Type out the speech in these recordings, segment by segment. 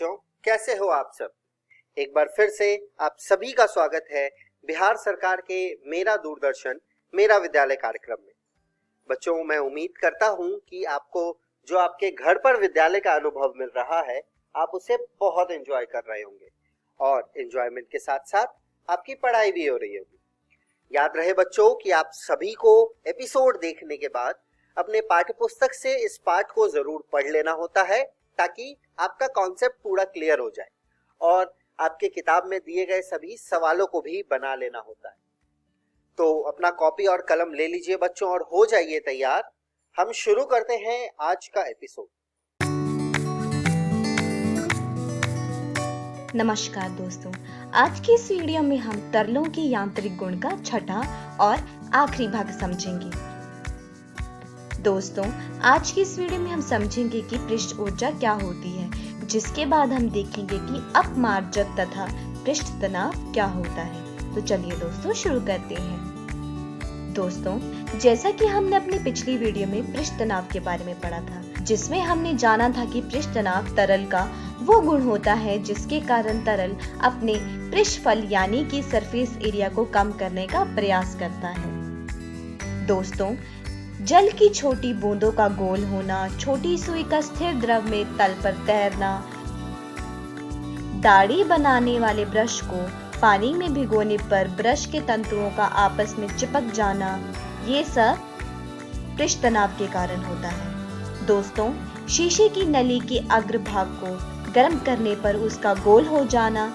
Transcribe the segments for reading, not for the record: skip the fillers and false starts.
बच्चों, कैसे हो आप सब। एक बार फिर से आप सभी का स्वागत है बिहार सरकार के मेरा दूरदर्शन मेरा विद्यालय कार्यक्रम में। बच्चों, मैं उम्मीद करता हूं कि आपको जो आपके घर पर विद्यालय का अनुभव मिल रहा है, आप उसे बहुत एंजॉय कर रहे होंगे और एंजॉयमेंट के साथ साथ आपकी पढ़ाई भी हो रही होगी। याद रहे बच्चों कि आप सभी को एपिसोड देखने के बाद अपने पाठ्य पुस्तक से इस पाठ को जरूर पढ़ लेना होता है, ताकि आपका कॉन्सेप्ट पूरा क्लियर हो जाए और आपके किताब में दिए गए सभी सवालों को भी बना लेना होता है। तो अपना कॉपी और कलम ले लीजिए बच्चों और हो जाइए तैयार। हम शुरू करते हैं आज का एपिसोड। नमस्कार दोस्तों, आज की इस वीडियो में हम तरलों के यांत्रिक गुण का छठा और आखिरी भाग समझेंगे। दोस्तों, आज की इस वीडियो में हम समझेंगे कि पृष्ठ ऊर्जा क्या होती है, जिसके बाद हम देखेंगे कि अपमार्जक तथा पृष्ठ तनाव क्या होता है। तो चलिए दोस्तों शुरू करते हैं। दोस्तों, जैसा कि हमने अपनी पिछली वीडियो में पृष्ठ तनाव के बारे में पढ़ा था, जिसमें हमने जाना था कि पृष्ठ तनाव तरल का वो गुण होता है जिसके कारण तरल अपने पृष्ठफल यानी कि सरफेस एरिया को कम करने का प्रयास करता है। दोस्तों, जल की छोटी बूंदों का गोल होना, छोटी सुई का स्थिर द्रव में तल पर तैरना, दाढ़ी बनाने वाले ब्रश को पानी में भिगोने पर ब्रश के तंतुओं का आपस में चिपक जाना, ये सब पृष्ठ तनाव के कारण होता है। दोस्तों, शीशे की नली के अग्रभाग को गर्म करने पर उसका गोल हो जाना,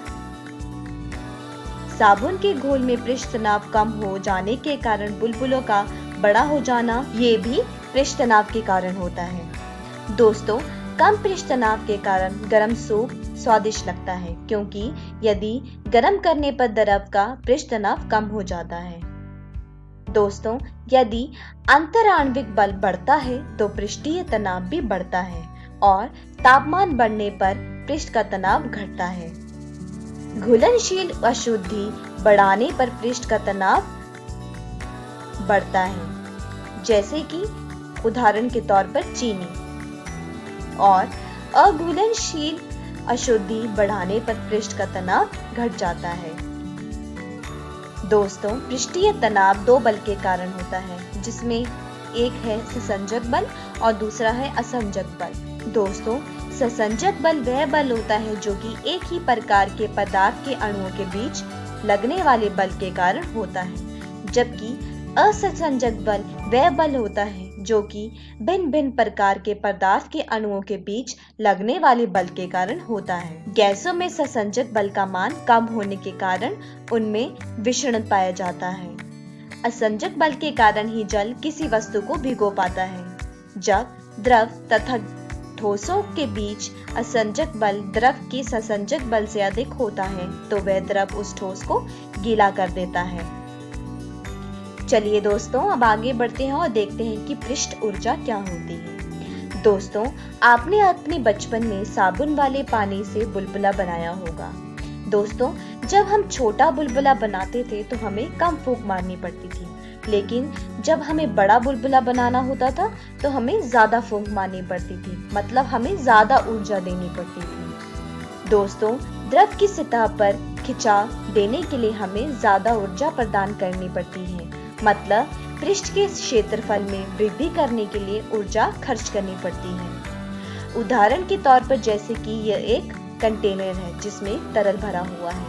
साबुन के घोल में पृष्ठ तनाव कम हो जाने के कारण बुलबुलों का बड़ा हो जाना, ये भी पृष्ठ तनाव के कारण होता है। दोस्तों, कम पृष्ठ तनाव के कारण गर्म सूप स्वादिष्ट लगता है, क्योंकि यदि गर्म करने पर द्रव का पृष्ठ तनाव कम हो जाता है। दोस्तों, यदि अंतराण्विक बल बढ़ता है तो पृष्ठीय तनाव भी बढ़ता है और तापमान बढ़ने पर पृष्ठ का तनाव घटता है। घुलनशील अशुद्धि बढ़ाने पर पृष्ठ का तनाव बढ़ता है, जैसे कि उदाहरण के तौर पर चीनी, और अघुलनशील अशुद्धि बढ़ाने पर पृष्ठ का तनाव घट जाता है। दोस्तों, पृष्ठीय तनाव दो बल के कारण होता है, जिसमें एक है ससंजक बल और दूसरा है असंजक बल। दोस्तों, ससंजक बल वह बल होता है जो कि एक ही प्रकार के पदार्थ के अणुओं के बीच लगने वाले बल के कारण होता है, जबकि असंजक बल वह बल होता है जो कि भिन्न भिन्न प्रकार के पदार्थ के अणुओं के बीच लगने वाले बल के कारण होता है। गैसों में ससंजक बल का मान कम होने के कारण उनमें विषण पाया जाता है। असंजक बल के कारण ही जल किसी वस्तु को भिगो पाता है। जब द्रव तथा ठोसों के बीच असंजक बल द्रव के ससंजक बल से अधिक होता है तो वह द्रव उस ठोस को गीला कर देता है। चलिए दोस्तों, अब आगे बढ़ते हैं और देखते हैं कि पृष्ठ ऊर्जा क्या होती है। दोस्तों, आपने अपने बचपन में साबुन वाले पानी से बुलबुला बनाया होगा। दोस्तों, जब हम छोटा बुलबुला बनाते थे तो हमें कम फूंक मारनी पड़ती थी, लेकिन जब हमें बड़ा बुलबुला बनाना होता था तो हमें ज्यादा फूंक मारनी पड़ती थी, मतलब हमें ज्यादा ऊर्जा देनी पड़ती थी। दोस्तों, द्रव की सतह पर खिंचाव देने के लिए हमें ज्यादा ऊर्जा प्रदान करनी पड़ती है, मतलब पृष्ठ के क्षेत्रफल में वृद्धि करने के लिए ऊर्जा खर्च करनी पड़ती है। उदाहरण के तौर पर जैसे कि यह एक कंटेनर है जिसमें तरल भरा हुआ है,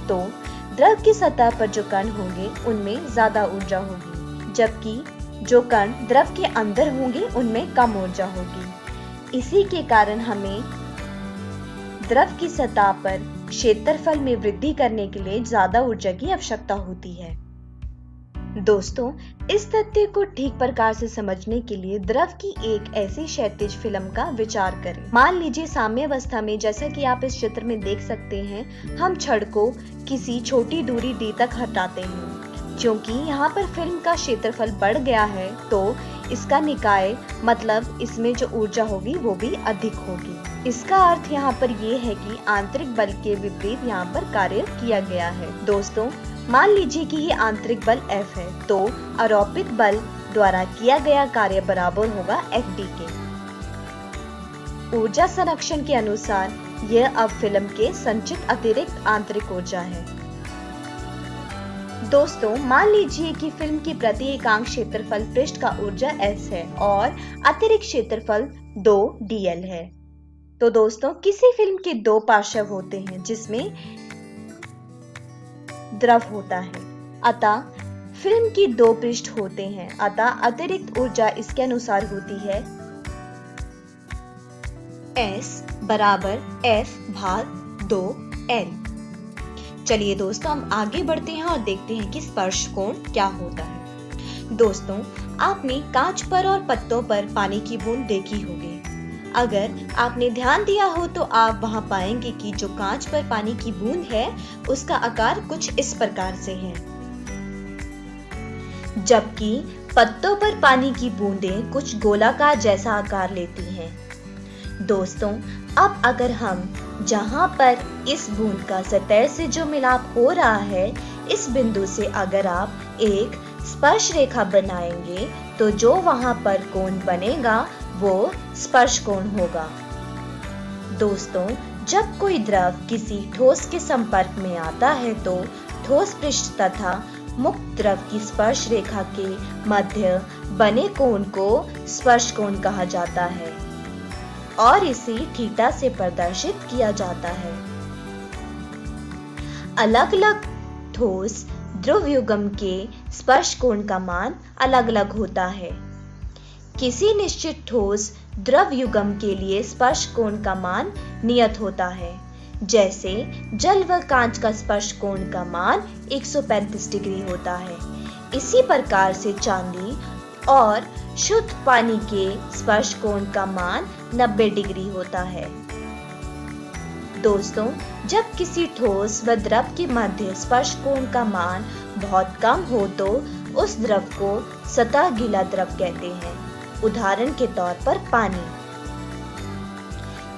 तो द्रव की सतह पर जो कण होंगे उनमें ज्यादा ऊर्जा होगी, जबकि जो कण द्रव के अंदर होंगे उनमें कम ऊर्जा होगी। इसी के कारण हमें द्रव की सतह पर क्षेत्रफल में वृद्धि करने के लिए ज्यादा ऊर्जा की आवश्यकता होती है। दोस्तों, इस तथ्य को ठीक प्रकार से समझने के लिए द्रव की एक ऐसी क्षैतिज फिल्म का विचार करें। मान लीजिए साम्यावस्था में, जैसा कि आप इस चित्र में देख सकते हैं, हम छड़ को किसी छोटी दूरी d तक हटाते हैं। क्योंकि यहाँ पर फिल्म का क्षेत्रफल बढ़ गया है तो इसका निकाय, मतलब इसमें जो ऊर्जा होगी वो भी अधिक होगी। इसका अर्थ यहाँ पर ये है कि आंतरिक बल के विपरीत यहाँ पर कार्य किया गया है। दोस्तों, मान लीजिए कि ये आंतरिक बल F है, तो आरोपित बल द्वारा किया गया कार्य बराबर होगा FD के। ऊर्जा संरक्षण के अनुसार यह अब फिल्म के संचित अतिरिक्त आंतरिक ऊर्जा है। दोस्तों, मान लीजिए कि फिल्म की प्रति एकांक क्षेत्रफल पृष्ठ का ऊर्जा S है और अतिरिक्त क्षेत्रफल 2 dl है। तो दोस्तों, किसी फिल्म के दो पार्श्व होते हैं जिसमें द्रव होता है, अतः फिल्म की दो पृष्ठ होते हैं, अतः अतिरिक्त ऊर्जा इसके अनुसार होती है S बराबर F भाग 2L। चलिए दोस्तों, हम आगे बढ़ते हैं और देखते हैं कि स्पर्श कोण क्या होता है। दोस्तों, आपने कांच पर और पत्तों पर पानी की बूंद देखी होगी। अगर आपने ध्यान दिया हो तो आप वहां पाएंगे कि जो कांच पर पानी की बूंद है उसका आकार कुछ इस प्रकार से है, जबकि पत्तों पर पानी की बूंदें कुछ गोलाकार जैसा आकार लेती हैं। दोस्तों, अब अगर हम जहां पर इस बूंद का सतह से जो मिलाप हो रहा है, इस बिंदु से अगर आप एक स्पर्श रेखा बनाएंगे तो जो वहां पर कोण बनेगा वो स्पर्श कोण होगा। दोस्तों, जब कोई द्रव किसी ठोस के संपर्क में आता है तो ठोस पृष्ठ तथा मुक्त द्रव की स्पर्श रेखा के मध्य बने कोण को स्पर्श कोण कहा जाता है और इसे थीटा से प्रदर्शित किया जाता है। अलग-अलग ठोस ध्रुव युग्म के स्पर्श कोण का मान अलग-अलग होता है। किसी निश्चित ठोस द्रव युग्म के लिए स्पर्श कोण का मान नियत होता है, जैसे जल व कांच का स्पर्श कोण का मान 135 डिग्री होता है। इसी प्रकार से चांदी और शुद्ध पानी के स्पर्श कोण का मान 90 डिग्री होता है। दोस्तों, जब किसी ठोस व द्रव के मध्य स्पर्श कोण का मान बहुत कम हो तो उस द्रव को सतह गीला द्रव कहते हैं। उदाहरण के तौर पर पानी।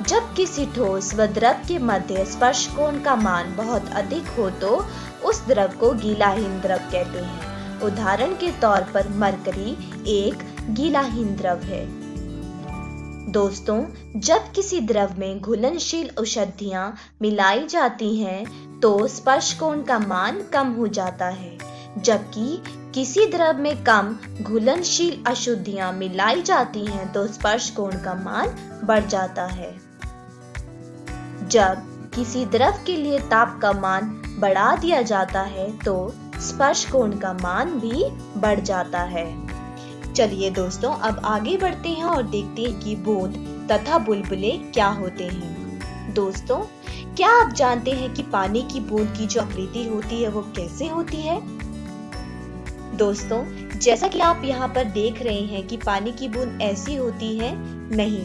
जब किसी ठोस व द्रव के मध्य स्पर्श कोण का मान बहुत अधिक हो तो उस द्रव को गीलाहीन द्रव कहते हैं। उदाहरण के तौर पर मरकरी एक गीलाहीन द्रव है। दोस्तों, जब किसी द्रव में घुलनशील औषधियां मिलाई जाती हैं तो स्पर्श कोण का मान कम हो जाता है, जबकि किसी द्रव में कम घुलनशील अशुद्धियां मिलाई जाती हैं तो स्पर्श कोण का मान बढ़ जाता है। जब किसी द्रव के लिए ताप का मान बढ़ा दिया जाता है तो स्पर्श कोण का मान भी बढ़ जाता है। चलिए दोस्तों, अब आगे बढ़ते हैं और देखते हैं कि बूंद तथा बुलबुले क्या होते हैं। दोस्तों, क्या आप जानते हैं कि पानी की बूंद की जो आकृति होती है वो कैसे होती है? दोस्तों, जैसा कि आप यहाँ पर देख रहे हैं कि पानी की बूंद ऐसी होती है, नहीं,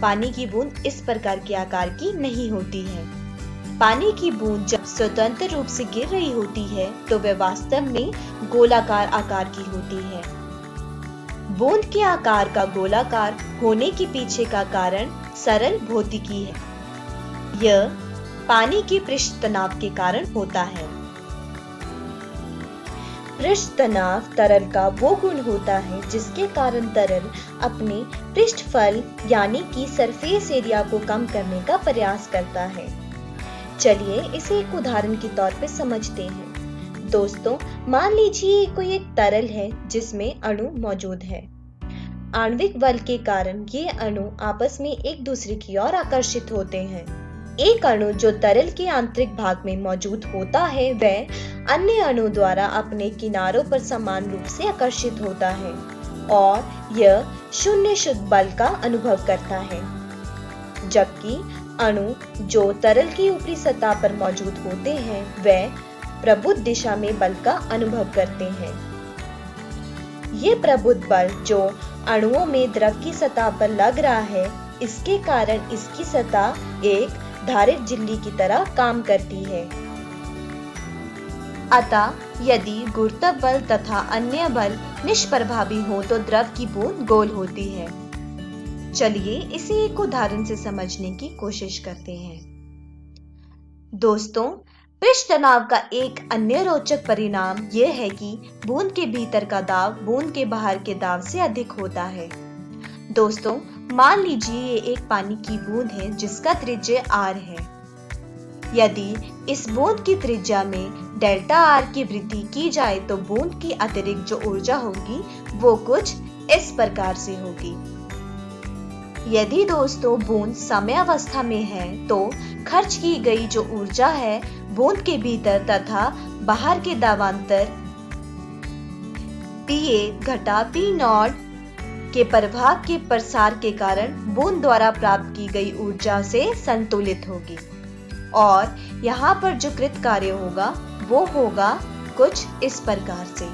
पानी की बूंद इस प्रकार के आकार की नहीं होती है। पानी की बूंद जब स्वतंत्र रूप से गिर रही होती है तो वह वास्तव में गोलाकार आकार की होती है। बूंद के आकार का गोलाकार होने के पीछे का कारण सरल भौतिकी है। यह पानी के पृष्ठ तनाव के कारण होता है। पृष्ठ तनाव तरल का वो गुण होता है जिसके कारण तरल अपने पृष्ठफल यानी कि सरफेस एरिया को कम करने का प्रयास करता है। चलिए इसे एक उदाहरण के तौर पे समझते हैं। दोस्तों, मान लीजिए कोई एक तरल है जिसमें अणु मौजूद है। आणविक बल के कारण ये अणु आपस में एक दूसरे की ओर आकर्षित होते हैं। एक अणु जो तरल के आंतरिक भाग में मौजूद होता है वह अन्य अणु द्वारा अपने किनारों पर समान रूप से आकर्षित होता है और यह शून्य शुद्ध बल का अनुभव करता है, जबकि अणु जो तरल की ऊपरी सतह पर मौजूद होते हैं वह प्रबुद्ध दिशा में बल का अनुभव करते हैं। ये प्रबुद्ध बल जो अणुओं में द्रव की सतह पर लग रहा है, इसके कारण इसकी सतह एक धारित झिल्ली की तरह काम करती है। अतः यदि गुरुत्व बल तथा अन्य बल निष्प्रभावी हो तो द्रव की बूंद गोल होती है। चलिए इसे एक उदाहरण से समझने की कोशिश करते हैं। दोस्तों, पृष्ठ तनाव का एक अन्य रोचक परिणाम यह है कि बूंद के भीतर का दाब बूंद के बाहर के दाब से अधिक होता है। दोस्तों, मान लीजिए ये एक पानी की बूंद है जिसका त्रिज्या r है। यदि इस बूंद की त्रिज्या में डेल्टा r की वृद्धि की जाए तो बूंद की अतिरिक्त जो ऊर्जा होगी वो कुछ इस प्रकार से होगी। यदि दोस्तों बूंद समयावस्था में है तो खर्च की गई जो ऊर्जा है बूंद के भीतर तथा बाहर के दाबांतर P1 घटा P0 के प्रभाव के प्रसार के कारण बूंद द्वारा प्राप्त की गई ऊर्जा से संतुलित होगी और यहाँ पर जो कृत कार्य होगा वो होगा कुछ इस प्रकार से।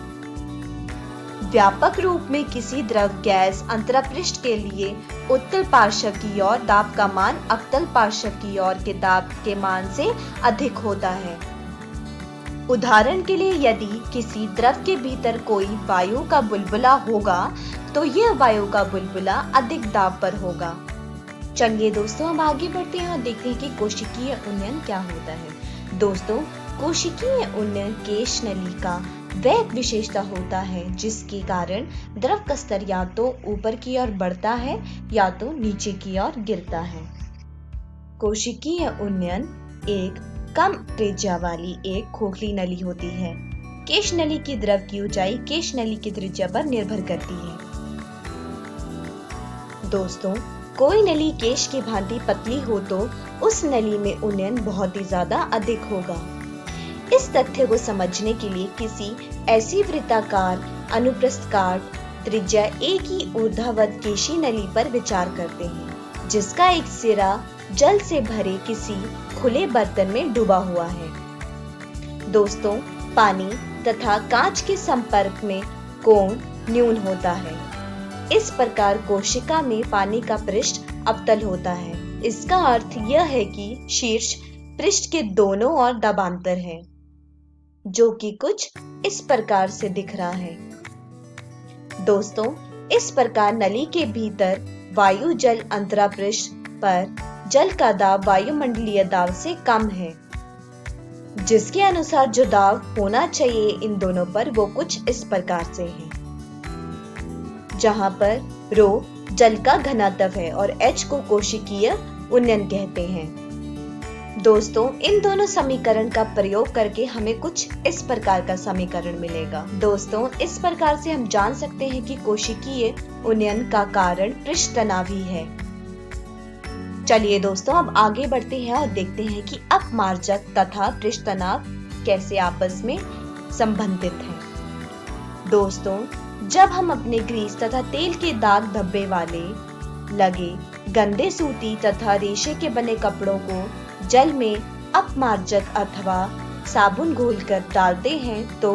व्यापक रूप में किसी द्रव गैस अंतरापृष्ठ के लिए उत्तल पार्श्व की ओर दाब का मान अवतल पार्श्व की ओर के दाब के मान से अधिक होता है। उदाहरण के लिए यदि किसी द्रव के भीतर कोई वायु का बुलबुला होगा तो यह वायु का बुलबुला अधिक दाब पर होगा। चलिए दोस्तों, हम आगे बढ़ते हैं और देखते हैं कि कोशिकीय उन्नयन क्या होता है। दोस्तों, कोशिकीय उन्नयन केश नली का वह विशेषता होता है जिसके कारण द्रव का स्तर या तो ऊपर की ओर बढ़ता है या तो नीचे की ओर गिरता है। कोशिकीय उन्नयन एक कम त्रिज्या वाली एक खोखली नली होती है। केश नली की द्रव की ऊंचाई केश नली की त्रिज्या पर निर्भर करती है। दोस्तों, कोई नली केश की भांति पतली हो तो उस नली में उन्नयन बहुत ही ज्यादा अधिक होगा। इस तथ्य को समझने के लिए किसी ऐसी वृत्ताकार अनुप्रस्थकाट त्रिज्या एक ही ऊर्ध्वाधर केशी नली पर विचार करते हैं जिसका एक सिरा जल से भरे किसी खुले बर्तन में डूबा हुआ है। दोस्तों, पानी तथा कांच के संपर्क में कोण न्यून होता है। इस प्रकार कोशिका में पानी का पृष्ठ अवतल होता है। इसका अर्थ यह है कि शीर्ष पृष्ठ के दोनों ओर दबांतर है जो कि कुछ इस प्रकार से दिख रहा है। दोस्तों, इस प्रकार नली के भीतर वायु जल अंतरापृष्ठ पर जल का दाब वायुमंडलीय दाब से कम है, जिसके अनुसार जो दाब होना चाहिए इन दोनों पर वो कुछ इस प्रकार से है, जहां पर रो जल का घनत्व है और H को कोशिकीय उन्नयन कहते हैं। दोस्तों, इन दोनों समीकरण का प्रयोग करके हमें कुछ इस प्रकार का समीकरण मिलेगा। दोस्तों, इस प्रकार से हम जान सकते हैं कि कोशिकीय उन्नयन का कारण पृष्ठ तनाव ही है। चलिए दोस्तों, अब आगे बढ़ते हैं और देखते हैं कि अपमार्जक तथा पृष्ठ तनाव कैसे आपस में संबंधित हैं। दोस्तों, जब हम अपने ग्रीस तथा तेल के दाग धब्बे वाले लगे गंदे सूती तथा रेशे के बने कपड़ों को जल में अपमार्जक अथवा साबुन घोलकर डालते हैं तो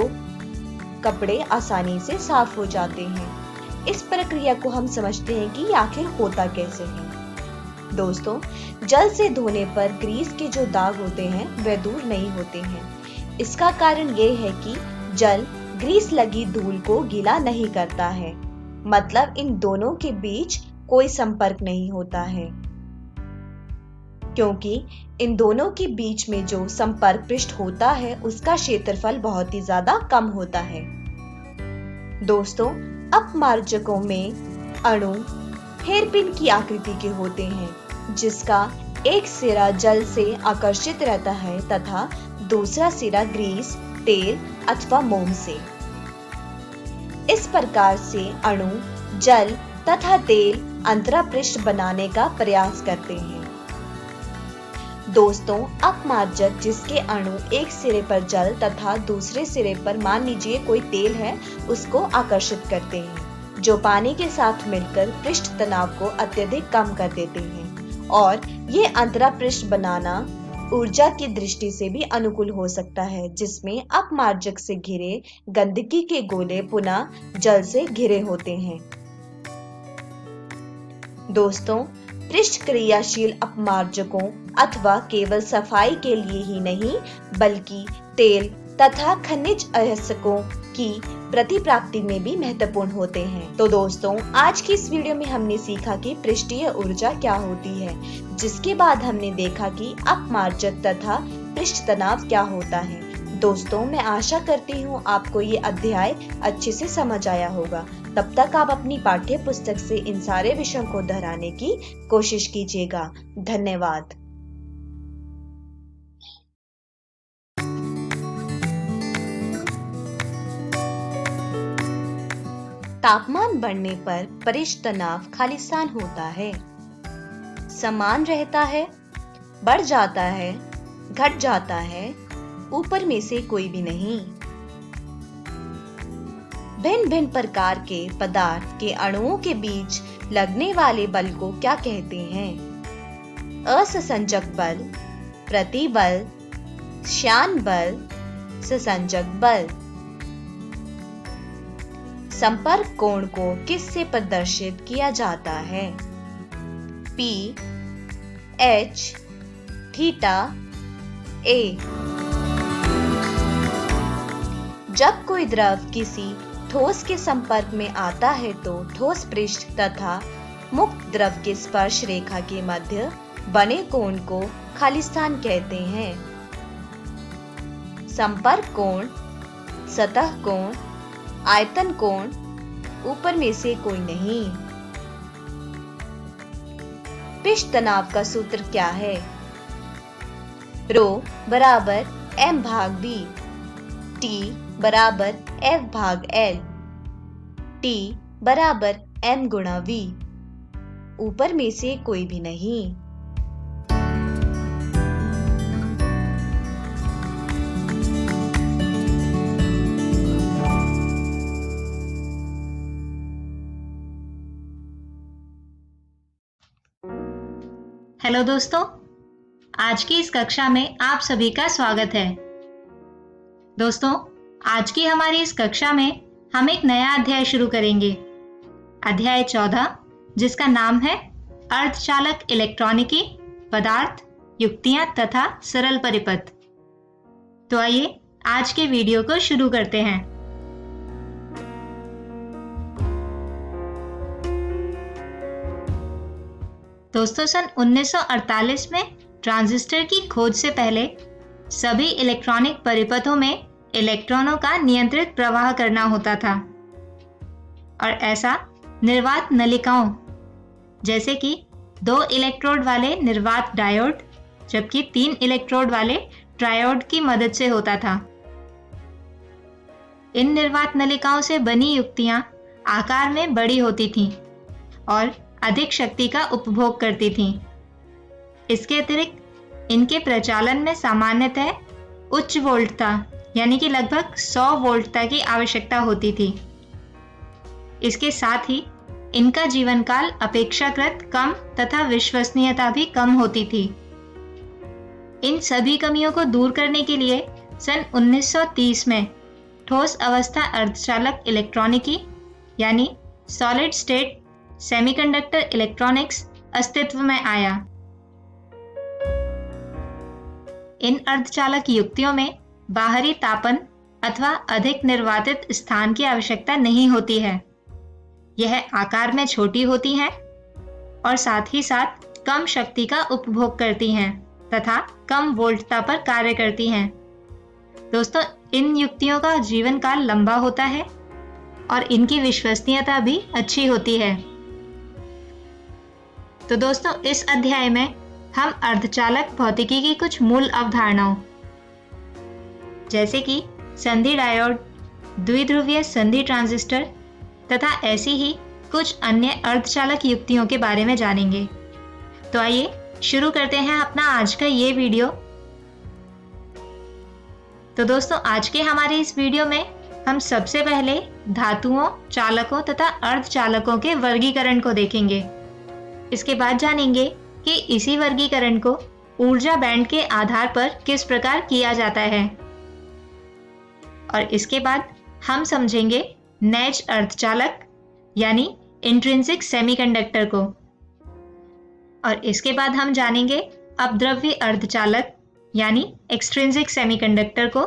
कपड़े आसानी से साफ हो जाते हैं। इस प्रक्रिया को हम समझते हैं कि आखिर होता कैसे है। दोस्तों, जल से धोने पर ग्रीस के जो दाग होते हैं वे दूर नहीं होते हैं। इसका कारण ये है कि जल ग्रीस लगी धूल को गीला नहीं करता है, मतलब इन दोनों के बीच कोई संपर्क नहीं होता है, क्योंकि इन दोनों के बीच में जो संपर्क पृष्ठ होता है उसका क्षेत्रफल बहुत ही ज्यादा कम होता है। दोस्तों, अपमार्जकों में अणु हेयरपिन की आकृति के होते हैं, जिसका एक सिरा जल से आकर्षित रहता है तथा दूसरा सिरा ग्रीस, तेल अथवा मोम से। इस प्रकार से अणु जल तथा तेल अंतरापृष्ठ बनाने का प्रयास करते हैं। दोस्तों, अपमार्जक जिसके अणु एक सिरे पर जल तथा दूसरे सिरे पर मान लीजिए कोई तेल है उसको आकर्षित करते हैं, जो पानी के साथ मिलकर पृष्ठ तनाव को अत्यधिक कम कर देते हैं और ये अंतरापृष्ठ बनाना ऊर्जा की दृष्टि से भी अनुकूल हो सकता है, जिसमें अपमार्जक से घिरे गंदगी के गोले पुनः जल से घिरे होते हैं। दोस्तों, पृष्ठ क्रियाशील अपमार्जकों अथवा केवल सफाई के लिए ही नहीं बल्कि तेल तथा खनिज अयस्कों की प्रतिप्राप्ति में भी महत्वपूर्ण होते हैं। तो दोस्तों, आज की इस वीडियो में हमने सीखा कि पृष्ठीय ऊर्जा क्या होती है, जिसके बाद हमने देखा कि अपमार्जक तथा पृष्ठ तनाव क्या होता है। दोस्तों, मैं आशा करती हूँ आपको ये अध्याय अच्छे से समझ आया होगा। तब तक आप अपनी पाठ्य पुस्तक से इन सारे विषयों को दोहराने की कोशिश कीजिएगा। धन्यवाद। तापमान बढ़ने पर परिष्ठ तनाव खालिस्तान होता है, समान रहता है, बढ़ जाता है, घट जाता है, ऊपर में से कोई भी नहीं। भिन्न भिन्न प्रकार के पदार्थ के अणुओं के बीच लगने वाले बल को क्या कहते हैं? असंसंजक बल, प्रतिबल, श्यान बल, ससंजक बल। संपर्क कोण को किससे प्रदर्शित किया जाता है? P, H, theta, A। जब कोई द्रव किसी ठोस के संपर्क में आता है तो ठोस पृष्ठ तथा मुक्त द्रव के स्पर्श रेखा के मध्य बने कोण को खालिस्तान कहते हैं। संपर्क कोण, सतह कोण, आयतन कोण, ऊपर में से कोई नहीं। पृष्ठ तनाव का सूत्र क्या है? रो बराबर m भाग b, T बराबर F भाग L, T बराबर m गुणा v, ऊपर में से कोई भी नहीं। हेलो दोस्तों, आज की इस कक्षा में आप सभी का स्वागत है। दोस्तों, आज की हमारी इस कक्षा में हम एक नया अध्याय शुरू करेंगे, अध्याय 14, जिसका नाम है अर्धचालक इलेक्ट्रॉनिकी, पदार्थ, युक्तियां तथा सरल परिपथ। तो आइए आज के वीडियो को शुरू करते हैं। दोस्तों, सन 1948 में ट्रांजिस्टर की खोज से पहले सभी इलेक्ट्रॉनिक परिपथों में इलेक्ट्रॉनों का नियंत्रित प्रवाह करना होता था, और ऐसा निर्वात नलिकाओं जैसे कि 2 इलेक्ट्रोड वाले निर्वात डायोड जबकि 3 इलेक्ट्रोड वाले ट्रायोड की मदद से होता था। इन निर्वात नलिकाओं से बनी युक्तियां आकार में बड़ी होती थीं और अधिक शक्ति का उपभोग करती थीं। इसके अतिरिक्त इनके प्रचालन में सामान्यतः उच्च वोल्टता यानी कि लगभग 100 वोल्टता की आवश्यकता होती थी। इसके साथ ही इनका जीवन काल अपेक्षाकृत कम तथा विश्वसनीयता भी कम होती थी। इन सभी कमियों को दूर करने के लिए सन 1930 में ठोस अवस्था अर्धचालक इलेक्ट्रॉनिकी यानी सॉलिड स्टेट सेमीकंडक्टर इलेक्ट्रॉनिक्स अस्तित्व में आया। इन अर्धचालक युक्तियों में बाहरी तापन अथवा अधिक निर्वातित स्थान की आवश्यकता नहीं होती है। यह आकार में छोटी होती हैं और साथ ही साथ कम शक्ति का उपभोग करती हैं तथा कम वोल्टता पर कार्य करती हैं। दोस्तों, इन युक्तियों का जीवन काल लंबा होता है और इनकी विश्वसनीयता भी अच्छी होती है। तो दोस्तों, इस अध्याय में हम अर्धचालक भौतिकी की कुछ मूल अवधारणाओं जैसे कि संधि डायोड, द्विध्रुवीय संधि ट्रांजिस्टर तथा ऐसी ही कुछ अन्य अर्धचालक युक्तियों के बारे में जानेंगे। तो आइए शुरू करते हैं अपना आज का ये वीडियो। तो दोस्तों, आज के हमारे इस वीडियो में हम सबसे पहले धातुओं, चालकों तथा अर्धचालकों के वर्गीकरण को देखेंगे। इसके बाद जानेंगे कि इसी वर्गीकरण को ऊर्जा बैंड के आधार पर किस प्रकार किया जाता है, और इसके बाद हम समझेंगे नैज अर्धचालक यानी इंट्रिंसिक सेमीकंडक्टर को, और इसके बाद हम जानेंगे अपद्रव्य अर्धचालक यानी एक्सट्रिंसिक सेमीकंडक्टर को,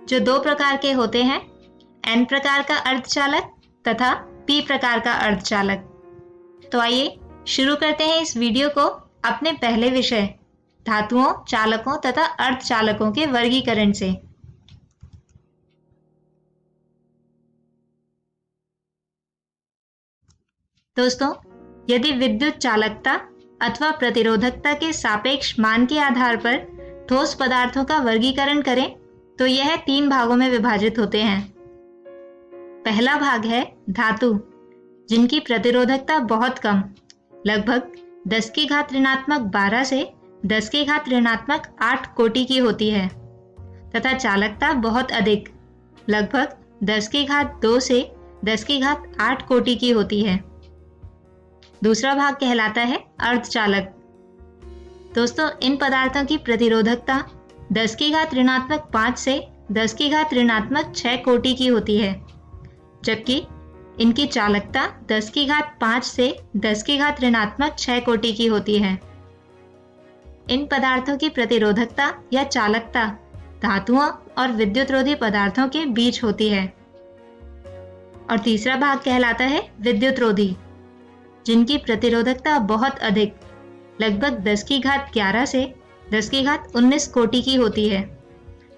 जो 2 प्रकार के होते हैं, N प्रकार का अर्धचालक तथा P प्रकार का अर्धचालक। तो आइए शुरू करते हैं इस वीडियो को अपने पहले विषय धातुओं, चालकों तथा अर्धचालकों के वर्गीकरण से। दोस्तों, यदि विद्युत चालकता अथवा प्रतिरोधकता के सापेक्ष मान के आधार पर ठोस पदार्थों का वर्गीकरण करें तो यह 3 भागों में विभाजित होते हैं। पहला भाग है धातु, जिनकी प्रतिरोधकता बहुत कम, लगभग 10 की घात ऋणात्मक 12 से 10 की घात ऋणात्मक 8 कोटि की होती है, तथा चालकता बहुत अधिक, लगभग 10 की घात 2 से 10 की घात 8 कोटि की होती है। दूसरा भाग कहलाता है अर्धचालक। दोस्तों, इन पदार्थों की प्रतिरोधकता 10 की घात ऋणात्मक 5 से 10 की घात ऋणात्मक 6 कोटि की होती है, जबकि इनकी चालकता 10 की घात 5 से 10 की घात ऋणात्मक 6 कोटि की होती है। इन पदार्थों की प्रतिरोधकता या चालकता धातुओं और विद्युतरोधी पदार्थों के बीच होती है। और तीसरा भाग कहलाता है विद्युतरोधी, जिनकी प्रतिरोधकता बहुत अधिक, लगभग 10 की घात 11 से 10 की घात 19 कोटि की होती है,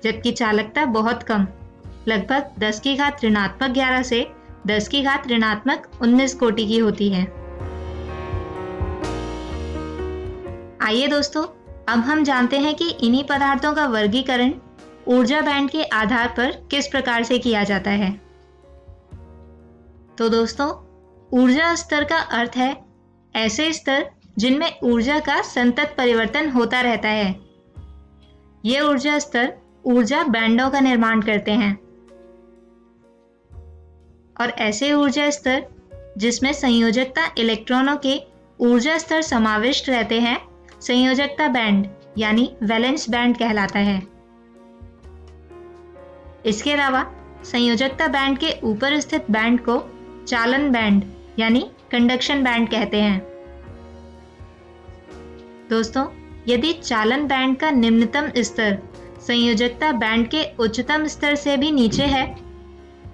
जबकि चालकता बहुत कम, लगभग 10 की घात ऋणात्मक 11 से 10 की घात ऋणात्मक 19 कोटि की होती है। आइए दोस्तों, अब हम जानते हैं कि इन्हीं पदार्थों का वर्गीकरण ऊर्जा बैंड के आधार पर किस प्रकार से किया जाता है। तो दोस्तों, ऊर्जा स्तर का अर्थ है ऐसे स्तर जिनमें ऊर्जा का संतत परिवर्तन होता रहता है। ये ऊर्जा स्तर ऊर्जा बैंडों का निर्माण करते हैं। और ऐसे ऊर्जा स्तर जिसमें संयोजकता इलेक्ट्रॉनों के ऊर्जा स्तर समाविष्ट रहते हैं संयोजकता बैंड यानी वैलेंस बैंड कहलाता है। इसके अलावा संयोजकता बैंड के ऊपर स्थित बैंड को चालन बैंड यानी कंडक्शन बैंड कहते हैं। दोस्तों, यदि चालन बैंड का निम्नतम स्तर संयोजकता बैंड के उच्चतम स्तर से भी नीचे है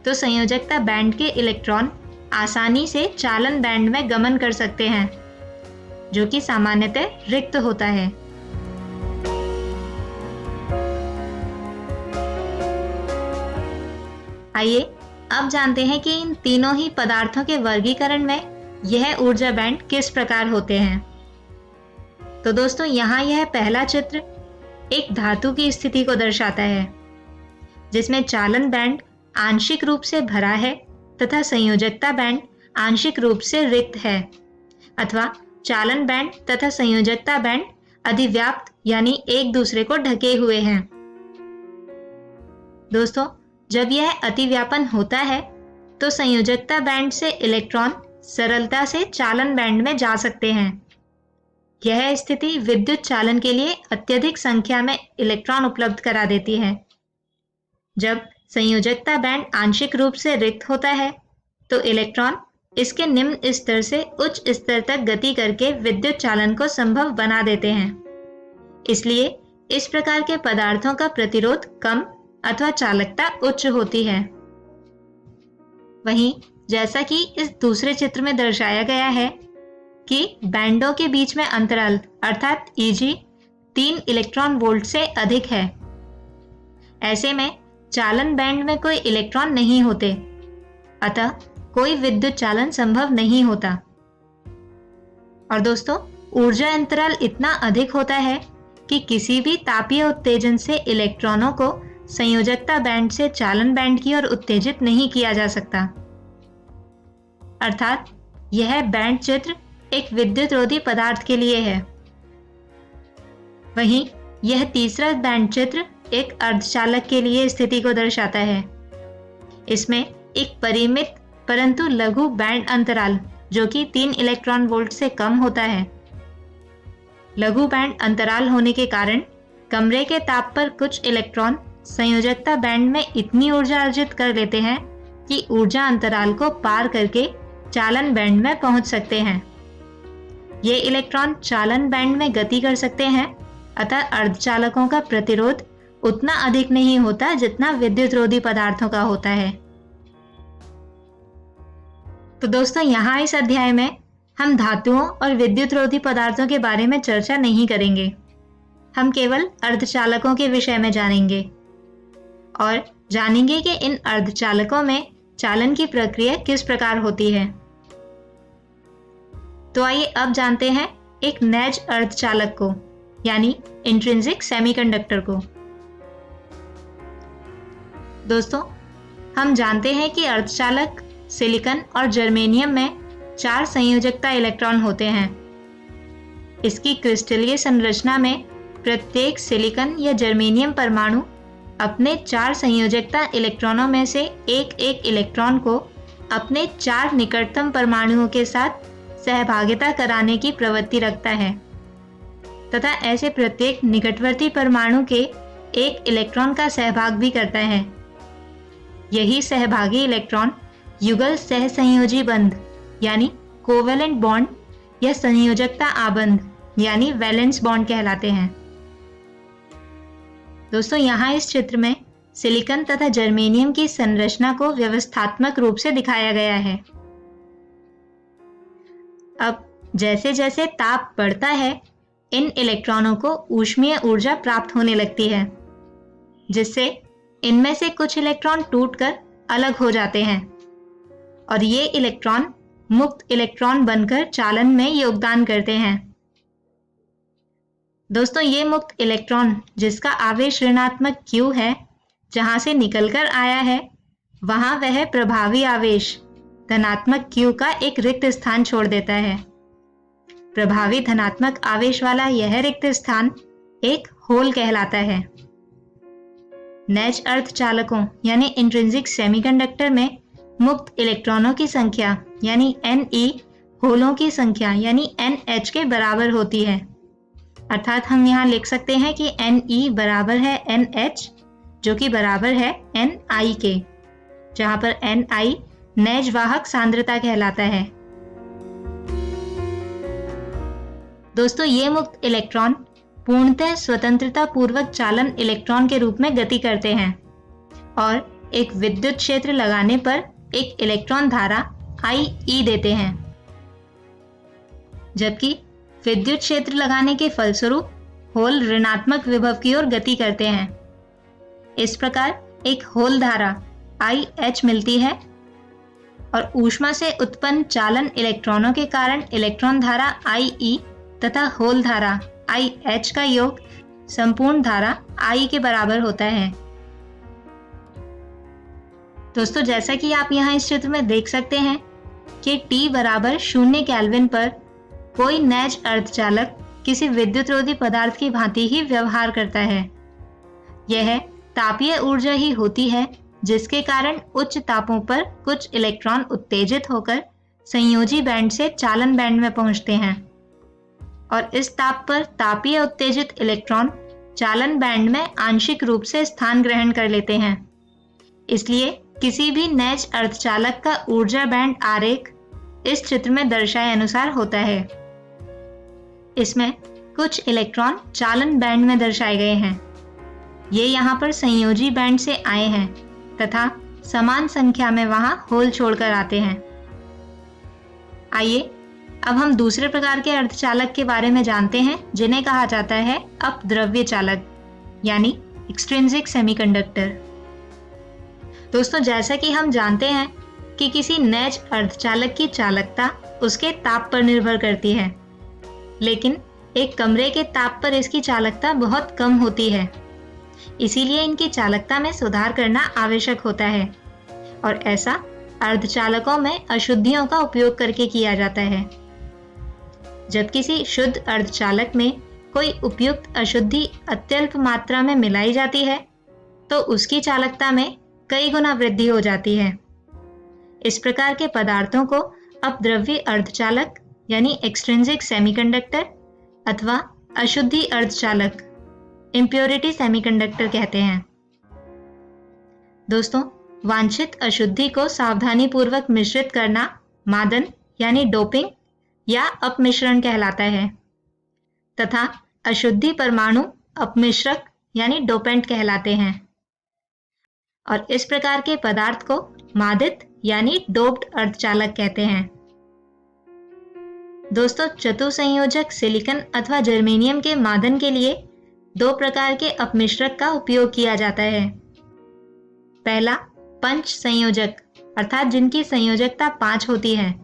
तो संयोजकता बैंड के इलेक्ट्रॉन आसानी से चालन बैंड में गमन कर सकते हैं, जो कि सामान्यतः रिक्त होता है। आइए अब जानते हैं कि इन तीनों ही पदार्थों के वर्गीकरण में यह ऊर्जा बैंड किस प्रकार होते हैं। तो दोस्तों, यहाँ यह पहला चित्र एक धातु की स्थिति को दर्शाता है, जिसमें चालन बैंड आंशिक रूप से भरा है तथा संयोजकता बैंड आंशिक रूप से रिक्त है, अथवा चालन बैंड तथा संयोजकता बैंड अधिव्याप्त यानी एक दूसरे को ढके हुए हैं। दोस्तों, जब यह अतिव्यापन होता है तो संयोजकता बैंड से इलेक्ट्रॉन सरलता से चालन बैंड में जा सकते हैं। यह स्थिति विद्युत चालन के लिए अत्यधिक संख्या में इलेक्ट्रॉन उपलब्ध करा देती है। जब संयोजकता बैंड आंशिक रूप से रिक्त होता है तो इलेक्ट्रॉन इसके निम्न स्तर से उच्च स्तर तक गति करके विद्युत चालन को संभव बना देते हैं। इसलिए इस प्रकार के पदार्थों का प्रतिरोध कम अथवा चालकता उच्च होती है। वहीं जैसा कि इस दूसरे चित्र में दर्शाया गया है कि बैंडों के बीच में अंतराल अर्थात Eg 3 इलेक्ट्रॉन वोल्ट से अधिक है। ऐसे में चालन बैंड में कोई इलेक्ट्रॉन नहीं होते, अतः कोई विद्युत चालन संभव नहीं होता। और दोस्तों, ऊर्जा अंतराल इतना अधिक होता है कि किसी भी तापीय उत्तेजन से इलेक्ट्रॉनों को संयोजकता बैंड से चालन बैंड की ओर उत्तेजित नहीं किया जा सकता। अर्थात यह बैंड चित्र एक विद्युतरोधी पदार्थ के लिए है। वहीं यह तीसरा बैंड चित्र एक अर्धचालक के लिए स्थिति को दर्शाता है। इसमें एक परिमित परंतु लघु बैंड अंतराल जो कि 3 इलेक्ट्रॉन वोल्ट से कम होता है। लघु बैंड अंतराल होने के कारण कमरे के ताप पर कुछ इलेक्ट्रॉन संयोजकता बैंड में इतनी ऊर्जा अर्जित कर लेते हैं कि ऊर्जा अंतराल को पार करके चालन बैंड में पहुंच सकते हैं। ये इलेक्ट्रॉन चालन बैंड में गति कर सकते हैं, अतः अर्धचालकों का प्रतिरोध उतना अधिक नहीं होता जितना विद्युतरोधी पदार्थों का होता है। तो दोस्तों, यहाँ इस अध्याय में हम धातुओं और विद्युतरोधी पदार्थों के बारे में चर्चा नहीं करेंगे। हम केवल अर्धचालकों के विषय में जानेंगे और जानेंगे कि इन अर्धचालकों में चालन की प्रक्रिया किस प्रकार होती है। तो आइए अब जानते हैं एक नैज अर्धचालक को, यानी इंट्रिंसिक सेमीकंडक्टर को। दोस्तों, हम जानते हैं कि अर्धचालक सिलिकॉन और जर्मेनियम में 4 संयोजकता इलेक्ट्रॉन होते हैं। इसकी क्रिस्टलीय संरचना में प्रत्येक सिलिकॉन या जर्मेनियम परमाणु अपने 4 संयोजकता इलेक्ट्रॉनों में से एक इलेक्ट्रॉन को अपने 4 निकटतम परमाणुओं के साथ सहभागिता कराने की प्रवृत्ति रखता है तथा ऐसे प्रत्येक निकटवर्ती परमाणु के एक इलेक्ट्रॉन का सहभाग भी करता है। यही सहभागी इलेक्ट्रॉन युगल सहसंयोजी बंध यानी कोवेलेंट बॉन्ड या संयोजकता आबंध यानी वैलेंस बॉन्ड कहलाते हैं। दोस्तों, यहाँ इस चित्र में सिलिकॉन तथा जर्मेनियम की संरचना को व्यवस्थात्मक रूप से दिखाया गया है। अब जैसे जैसे ताप बढ़ता है, इन इलेक्ट्रॉनों को ऊष्मीय ऊर्जा प्राप्त होने लगती है, जिससे इनमें से कुछ इलेक्ट्रॉन टूटकर अलग हो जाते हैं और ये इलेक्ट्रॉन मुक्त इलेक्ट्रॉन बनकर चालन में योगदान करते हैं। दोस्तों, ये मुक्त इलेक्ट्रॉन जिसका आवेश ऋणात्मक Q है, जहां से निकलकर आया है, वहां वह प्रभावी आवेश धनात्मक Q का एक रिक्त स्थान छोड़ देता है। प्रभावी धनात्मक आवेश वाला यह रिक्त स्थान एक होल कहलाता है। नैज अर्धचालकों यानी इंट्रिंसिक सेमीकंडक्टर में मुक्त इलेक्ट्रॉनों की संख्या यानी Ne होलों की संख्या यानी NH के बराबर होती है। अर्थात हम यहाँ लिख सकते हैं कि Ne बराबर है NH, जो कि बराबर है Ni के, जहाँ पर Ni नैज वाहक सांद्रता कहलाता है। दोस्तों, ये मुक्त इलेक्ट्रॉन पूर्णतः स्वतंत्रता पूर्वक चालन इलेक्ट्रॉन के रूप में गति करते हैं और एक विद्युत क्षेत्र लगाने पर एक इलेक्ट्रॉन धारा IE देते हैं, जबकि विद्युत क्षेत्र लगाने के फलस्वरूप होल ऋणात्मक विभव की ओर गति करते हैं। इस प्रकार एक होल धारा IH मिलती है और ऊष्मा से उत्पन्न चालन इलेक्ट्रॉनों के कारण इलेक्ट्रॉन धारा IE तथा होल धारा IH का योग संपूर्ण धारा I के बराबर होता है। दोस्तों, जैसा कि आप यहाँ इस चित्र में देख सकते हैं कि T बराबर 0 केल्विन पर कोई नैज अर्धचालक किसी विद्युतरोधी पदार्थ की भांति ही व्यवहार करता है। यह तापीय ऊर्जा ही होती है जिसके कारण उच्च तापों पर कुछ इलेक्ट्रॉन उत्तेजित होकर संयोजी बैंड से चालन बैंड में पहुंचते हैं और इस ताप पर तापीय उत्तेजित इलेक्ट्रॉन चालन बैंड में आंशिक रूप से स्थान ग्रहण कर लेते हैं। इसलिए किसी भी नैज अर्धचालक का ऊर्जा बैंड आरेख इस चित्र में दर्शाए अनुसार होता है। इसमें कुछ इलेक्ट्रॉन चालन बैंड में दर्शाए गए हैं। ये यहाँ पर संयोजी बैंड से आए हैं तथा समान संख्या में वहां होल छोड़कर आते हैं। आइए अब हम दूसरे प्रकार के अर्धचालक के बारे में जानते हैं, जिन्हें कहा जाता है अपद्रव्य चालक यानी एक्सट्रिंसिक सेमीकंडक्टर। दोस्तों, जैसा कि हम जानते हैं कि किसी नैज अर्धचालक की चालकता उसके ताप पर निर्भर करती है, लेकिन एक कमरे के ताप पर इसकी चालकता बहुत कम होती है। इसीलिए इनकी चालकता में सुधार करना आवश्यक होता है और ऐसा अर्धचालकों में अशुद्धियों का उपयोग करके किया जाता है। जब किसी शुद्ध अर्धचालक में कोई उपयुक्त अशुद्धि अत्यल्प मात्रा में मिलाई जाती है तो उसकी चालकता में कई गुना वृद्धि हो जाती है। इस प्रकार के पदार्थों को अपद्रव्य अर्धचालक यानी एक्सट्रिंसिक सेमीकंडक्टर अथवा अशुद्धि अर्धचालक इम्प्योरिटी सेमीकंडक्टर कहते हैं। दोस्तों, वांछित अशुद्धि को सावधानी पूर्वक मिश्रित करना मादन यानी डोपिंग या अपमिश्रण कहलाता है तथा अशुद्धि परमाणु अपमिश्रक यानी डोपेंट कहलाते हैं और इस प्रकार के पदार्थ को मादित यानी डोप्ड अर्धचालक कहते हैं। दोस्तों, चतुसंयोजक सिलिकॉन अथवा जर्मेनियम के मादन के लिए 2 प्रकार के अपमिश्रक का उपयोग किया जाता है। पहला पंच संयोजक अर्थात जिनकी संयोजकता 5 होती है,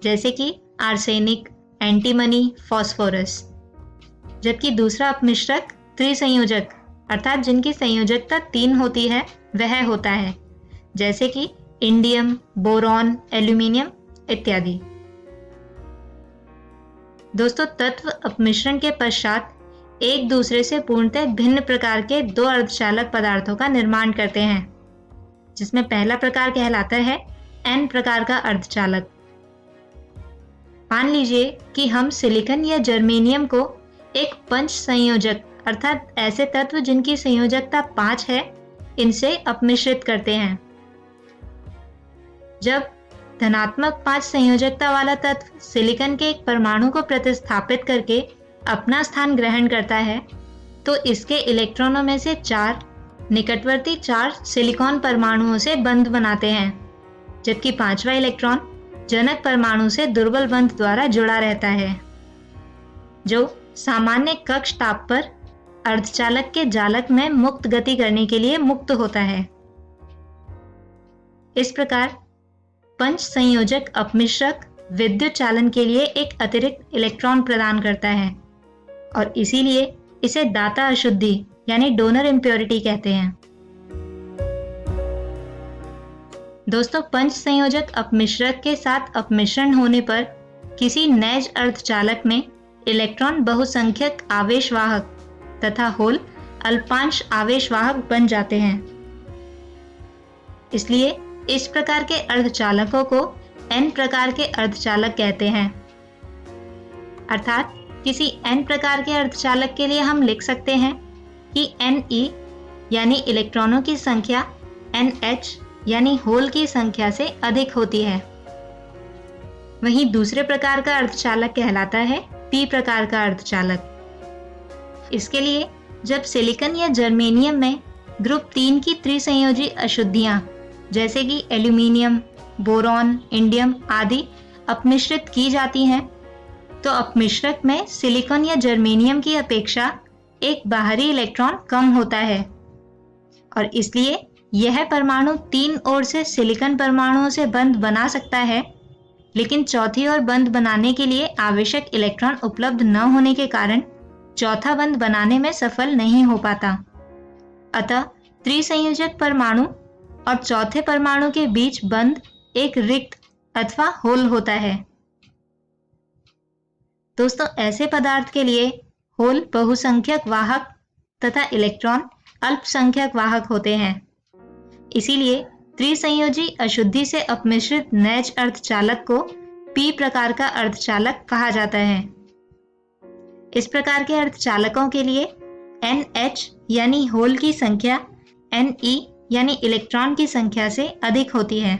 जैसे कि आर्सेनिक, एंटीमनी, फास्फोरस। जबकि दूसरा अपमिश्रक त्रिसंयोजक अर्थात जिनकी संयोजकता 3 होती है वह होता है, जैसे कि इंडियम, बोरॉन, एल्यूमिनियम इत्यादि। दोस्तों, तत्व अपमिश्रण के पश्चात एक दूसरे से पूर्णतः भिन्न प्रकार के 2 अर्धचालक पदार्थों का निर्माण करते हैं, जिसमें पहला प्रकार कहलाता है एन प्रकार का अर्धचालक। मान लीजिए कि हम सिलिकॉन या जर्मेनियम को एक पंच संयोजक अर्थात ऐसे तत्व जिनकी संयोजकता 5 है, इनसे अपमिश्रित करते हैं। जब धनात्मक 5 संयोजकता वाला तत्व सिलिकॉन के एक परमाणु को प्रतिस्थापित करके अपना स्थान ग्रहण करता है, तो इसके इलेक्ट्रॉनों में से 4 निकटवर्ती 4 सिलिकॉन परमाणुओं से बंध बनाते हैं, जबकि 5वां इलेक्ट्रॉन जनक परमाणु से दुर्बल बंध द्वारा जुड़ा रहता है, जो सामान्य कक्ष ताप पर अर्धचालक के जालक में मुक्त गति करने के लिए मुक्त होता है। इस प्रकार पंच संयोजक अपमिश्रक विद्युत चालन के लिए एक अतिरिक्त इलेक्ट्रॉन प्रदान करता है और इसीलिए इसे दाता अशुद्धि यानी डोनर इम्प्योरिटी कहते हैं। दोस्तों, पंच संयोजक अपमिश्रक के साथ अपमिश्रण होने पर किसी नैज अर्धचालक में इलेक्ट्रॉन बहुसंख्यक आवेशवाहक तथा होल अल्पांश आवेशवाहक बन जाते हैं। इसलिए इस प्रकार के अर्धचालकों को एन प्रकार के अर्धचालक कहते हैं। अर्थात किसी एन प्रकार के अर्धचालक के लिए हम लिख सकते हैं कि Ne यानी इलेक्ट्रॉनों की संख्या NH यानी होल की संख्या से अधिक होती है। वहीं दूसरे प्रकार का अर्धचालक कहलाता है पी प्रकार का अर्धचालक। इसके लिए जब सिलिकॉन या जर्मेनियम में ग्रुप 3 की त्रिसंयोजी अशुद्धियां जैसे कि एल्यूमिनियम, बोरॉन, इंडियम आदि अपमिश्रित की जाती हैं, तो अपमिश्रक में सिलिकॉन या जर्मेनियम की अपेक्षा एक बाहरी इलेक्ट्रॉन कम होता है और इसलिए यह परमाणु 3 ओर से सिलिकॉन परमाणुओं से बंध बना सकता है, लेकिन चौथी ओर बंध बनाने के लिए आवश्यक इलेक्ट्रॉन उपलब्ध न होने के कारण चौथा बंध बनाने में सफल नहीं हो पाता। अतः त्रिसंयोजक परमाणु और चौथे परमाणु के बीच बंध एक रिक्त अथवा होल होता है। दोस्तों, ऐसे पदार्थ के लिए होल बहुसंख्यक वाहक तथा इलेक्ट्रॉन अल्पसंख्यक वाहक होते हैं। इसीलिए त्रिसंयोजी अशुद्धि से अपमिश्रित नैज अर्धचालक को पी प्रकार का अर्धचालक कहा जाता है। इस प्रकार के अर्धचालकों के लिए NH यानी होल की संख्या Ne यानी इलेक्ट्रॉन की संख्या से अधिक होती है।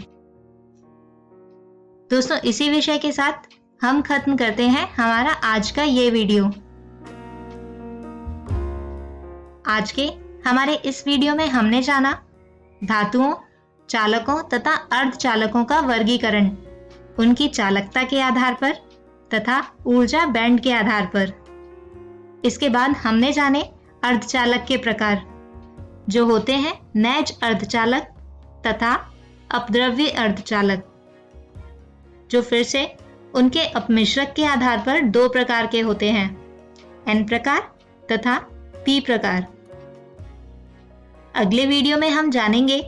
दोस्तों, इसी विषय के साथ हम खत्म करते हैं हमारा आज का ये वीडियो। आज के हमारे इस वीडियो में हमने जाना धातुओं, चालकों तथा अर्धचालकों का वर्गीकरण, उनकी चालकता के आधार पर तथा ऊर्जा बैंड के आधार पर। इसके बाद हमने जाने अर्धचालक के प्रकार, जो होते हैं नैज अर्धचालक तथा अपद्रव्य अर्धचालक, जो फिर से उनके अपमिश्रक के आधार पर 2 प्रकार के होते हैं, एन प्रकार तथा पी प्रकार। अगले वीडियो में हम जानेंगे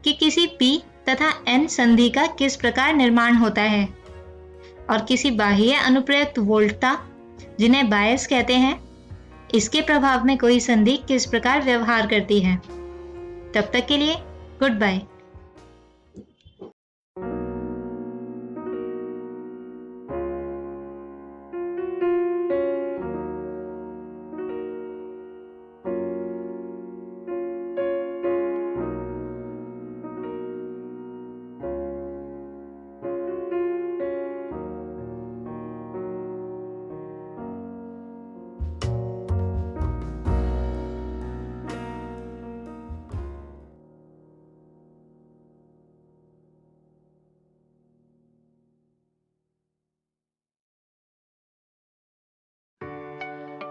कि किसी पी तथा एन संधि का किस प्रकार निर्माण होता है और किसी बाह्य अनुप्रयुक्त वोल्टता, जिन्हें बायस कहते हैं, इसके प्रभाव में कोई संधि किस प्रकार व्यवहार करती है। तब तक के लिए गुड बाय।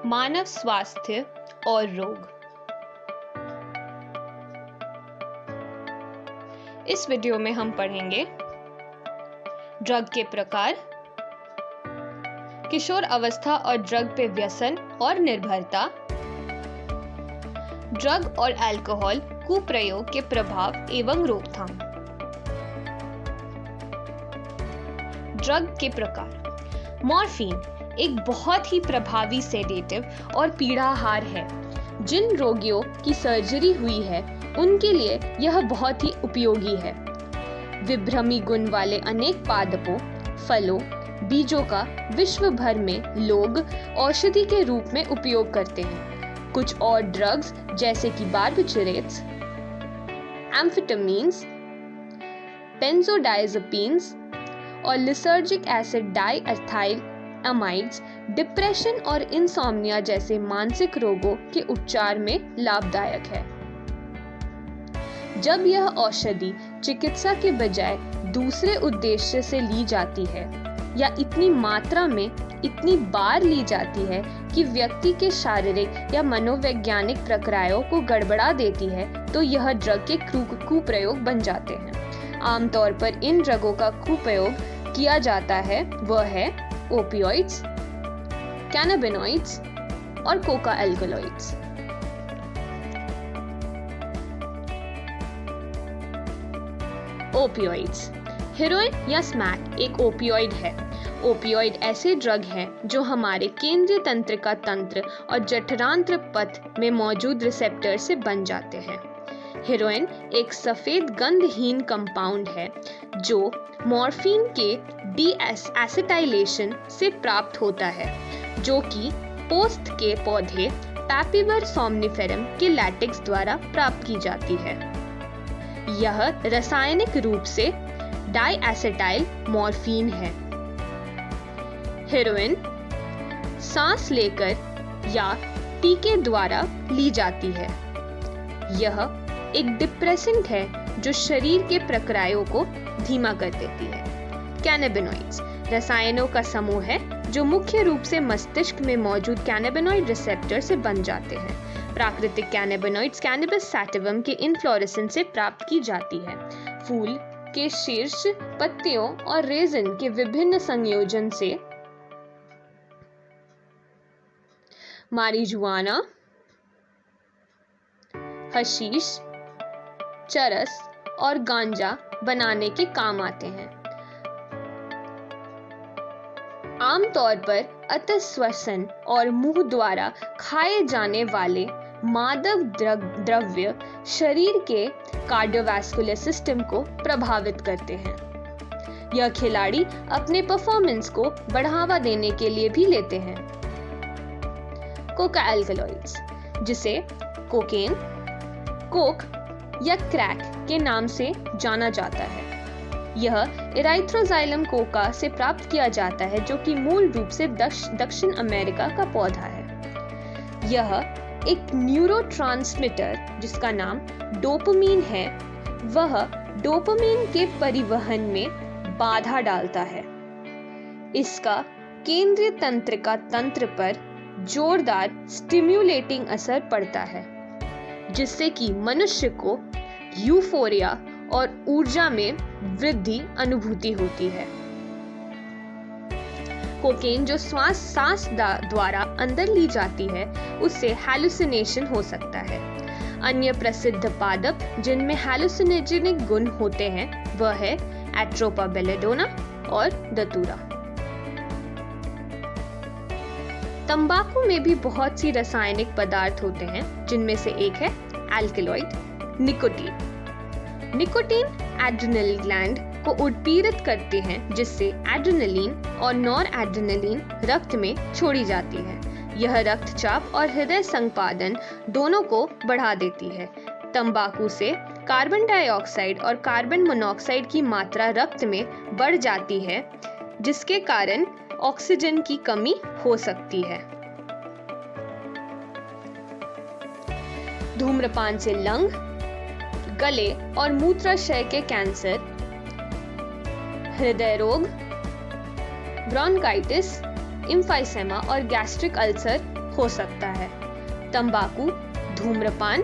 मानव स्वास्थ्य और रोग। इस वीडियो में हम पढ़ेंगे ड्रग के प्रकार, किशोर अवस्था और ड्रग पे व्यसन और निर्भरता, ड्रग और अल्कोहल कुप्रयोग के प्रभाव एवं रोकथाम। ड्रग के प्रकार। मॉर्फिन एक बहुत ही प्रभावी सेडेटिव और पीड़ाहार है। जिन रोगियों की सर्जरी हुई है उनके लिए यह बहुत ही उपयोगी है। विभ्रमी गुण वाले अनेक पादपों, फलों, बीजों का विश्व भर में लोग औषधि के रूप में उपयोग करते हैं। कुछ और ड्रग्स जैसे कि बार्बिचुरेट्स, एम्फेटामिन्स, बेंजोडाइज़ेपिन्स और लिसर्जिक एसिड डाइएथाइल अमाइड्स डिप्रेशन और इंसोम्निया जैसे मानसिक रोगों के उपचार में लाभदायक है। जब यह औषधि चिकित्सा के बजाय दूसरे उद्देश्य से ली जाती है या इतनी मात्रा में इतनी बार ली जाती है कि व्यक्ति के शारीरिक या मनोवैज्ञानिक प्रक्रियाओं को गड़बड़ा देती है, तो यह ड्रग के कुप्रयोग बन जाते हैं। आमतौर पर इन ड्रगों का कुप्रयोग किया जाता है वह है ओपियोइड्स, कैनाबिनॉइड्स और कोका एल्कलॉइड्स। ओपियोइड्स। हेरोइन या स्मैक एक ओपियोइड है। ओपियोइड ऐसे ड्रग हैं जो हमारे केंद्रीय तंत्रिका तंत्र और जठरांत्र पथ में मौजूद रिसेप्टर से बन जाते हैं। हेरोइन एक सफेद गंधहीन कंपाउंड है जो मॉर्फिन के डीएसिटाइलेशन से प्राप्त होता है, जो कि पोस्त के पौधे पैपिवर सोम्निफेरम के लैटेक्स द्वारा प्राप्त की जाती है। यह रासायनिक रूप से डाइएसिटाइल मॉर्फिन है। हेरोइन सांस लेकर या टीके द्वारा ली जाती है। यह एक डिप्रेसेंट है जो शरीर के प्रक्रियाओं को धीमा कर देती है। कैनाबिनॉइड्स रसायनों का समूह है जो मुख्य रूप से मस्तिष्क में मौजूद कैनाबिनॉइड रिसेप्टर से बन जाते हैं। प्राकृतिक कैनाबिनॉइड्स कैनबिस सैटिवम के इन्फ्लोरेसेंस से प्राप्त की जाती है। फूल के शीर्ष, पत्तियों और रेजिन के विभिन्न संयोजन से मारिजुआना, हशीश, चरस और गांजा बनाने के काम आते हैं। आमतौर पर अतिश्वसन और मुंह द्वारा खाए जाने वाले मादक द्रव्य शरीर के कार्डियोवैस्कुलर सिस्टम को प्रभावित करते हैं। यह खिलाड़ी अपने परफॉर्मेंस को बढ़ावा देने के लिए भी लेते हैं। कोका एल्कलॉइड्स, जिसे कोकेन, कोक या क्रैक के नाम से जाना जाता है, यह इराइथ्रोजाइलम कोका से प्राप्त किया जाता है, जो कि मूल रूप से दक्षिण अमेरिका का पौधा है। यह एक न्यूरोट्रांसमीटर जिसका नाम डोपामीन है, वह डोपामीन के परिवहन में बाधा डालता है। इसका केंद्रीय तंत्रिका तंत्र पर जोरदार स्टिम्युलेटिंग असर पड़ता है, जिससे कि मनुष्य को यूफोरिया और ऊर्जा में वृद्धि अनुभूति होती है। कोकेन जो सांस द्वारा अंदर ली जाती है, उससे हैलुसिनेशन हो सकता है। अन्य प्रसिद्ध पादप जिनमें हैलुसिनेजेनिक गुण होते हैं वह है एट्रोपा बेलेडोना और दतूरा। तंबाकू में भी बहुत सी रासायनिक पदार्थ होते हैं, जिनमें से एक है alkaloid, nicotine. Nicotine adrenal gland को उत्पीड़ित करते हैं, जिससे एड्रेनलिन और नॉर एड्रेनलिन रक्त में छोड़ी जाती है। यह रक्तचाप और हृदय संपादन दोनों को बढ़ा देती है। तंबाकू से कार्बन डाइऑक्साइड और कार्बन मोनोऑक्साइड की मात्रा रक्त में बढ़ जाती है, जिसके कारण ऑक्सीजन की कमी हो सकती है। धूम्रपान से लंग, गले और मूत्राशय के कैंसर, हृदय रोग, ब्रोंकाइटिस, इम्फाइसेमा और गैस्ट्रिक अल्सर हो सकता है। तंबाकू धूम्रपान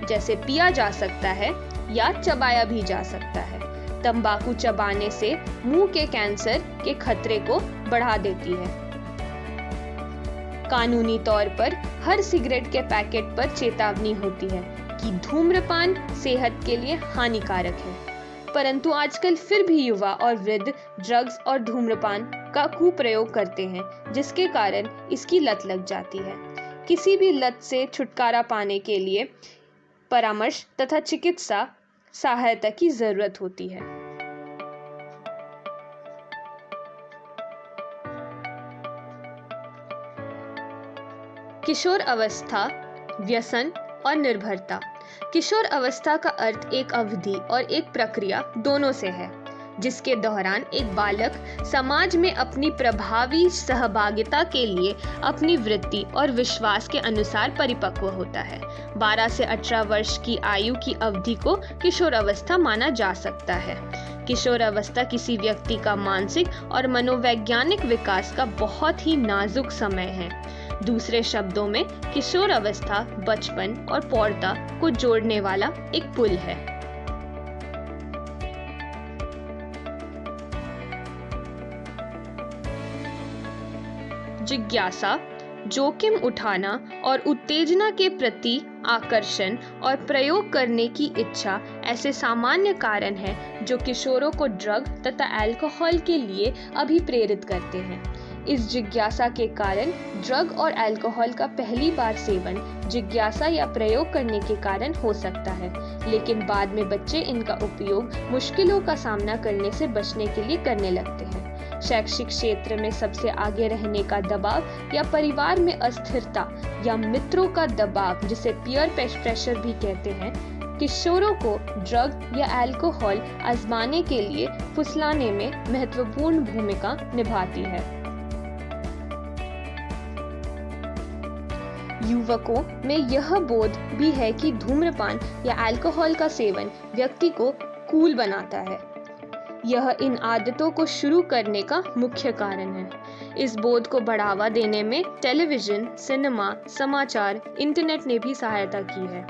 जैसे पिया जा सकता है या चबाया भी जा सकता है। तंबाकू चबाने से मुंह के कैंसर के खतरे को बढ़ा देती है। कानूनी तौर पर हर सिगरेट के पैकेट पर चेतावनी होती है कि धूम्रपान सेहत के लिए हानिकारक है, परंतु आजकल फिर भी युवा और वृद्ध ड्रग्स और धूम्रपान का कुप्रयोग करते हैं, जिसके कारण इसकी लत लग जाती है। किसी भी लत से छुटकारा पाने के लिए परामर्श तथा चिकित्सा सहायता की जरूरत होती है। किशोर अवस्था, व्यसन और निर्भरता। किशोर अवस्था का अर्थ एक अवधि और एक प्रक्रिया दोनों से है, जिसके दौरान एक बालक समाज में अपनी प्रभावी सहभागिता के लिए अपनी वृत्ति और विश्वास के अनुसार परिपक्व होता है। 12 से 18 वर्ष की आयु की अवधि को किशोर अवस्था माना जा सकता है। किशोर अवस्था किसी व्यक्ति का मानसिक और मनोवैज्ञानिक विकास का बहुत ही नाजुक समय है। दूसरे शब्दों में किशोर अवस्था बचपन और प्रौढ़ता को जोड़ने वाला एक पुल है। जिज्ञासा, जोखिम उठाना और उत्तेजना के प्रति आकर्षण और प्रयोग करने की इच्छा ऐसे सामान्य कारण हैं जो किशोरों को ड्रग तथा अल्कोहल के लिए अभिप्रेरित करते हैं। इस जिज्ञासा के कारण ड्रग और अल्कोहल का पहली बार सेवन जिज्ञासा या प्रयोग करने के कारण हो सकता है, लेकिन बाद में बच्चे इनका उपयोग मुश्किलों का सामना करने से बचने के लिए करने लगते हैं। शैक्षिक क्षेत्र में सबसे आगे रहने का दबाव या परिवार में अस्थिरता या मित्रों का दबाव, जिसे पीयर प्रेशर भी कहते हैं, किशोरों को ड्रग या अल्कोहल आजमाने के लिए फुसलाने में महत्वपूर्ण भूमिका निभाती है। युवकों में यह बोध भी है कि धूम्रपान या अल्कोहल का सेवन व्यक्ति को कूल बनाता है। यह इन आदतों को शुरू करने का मुख्य कारण है। इस बोध को बढ़ावा देने में टेलीविजन, सिनेमा, समाचार, इंटरनेट ने भी सहायता की है।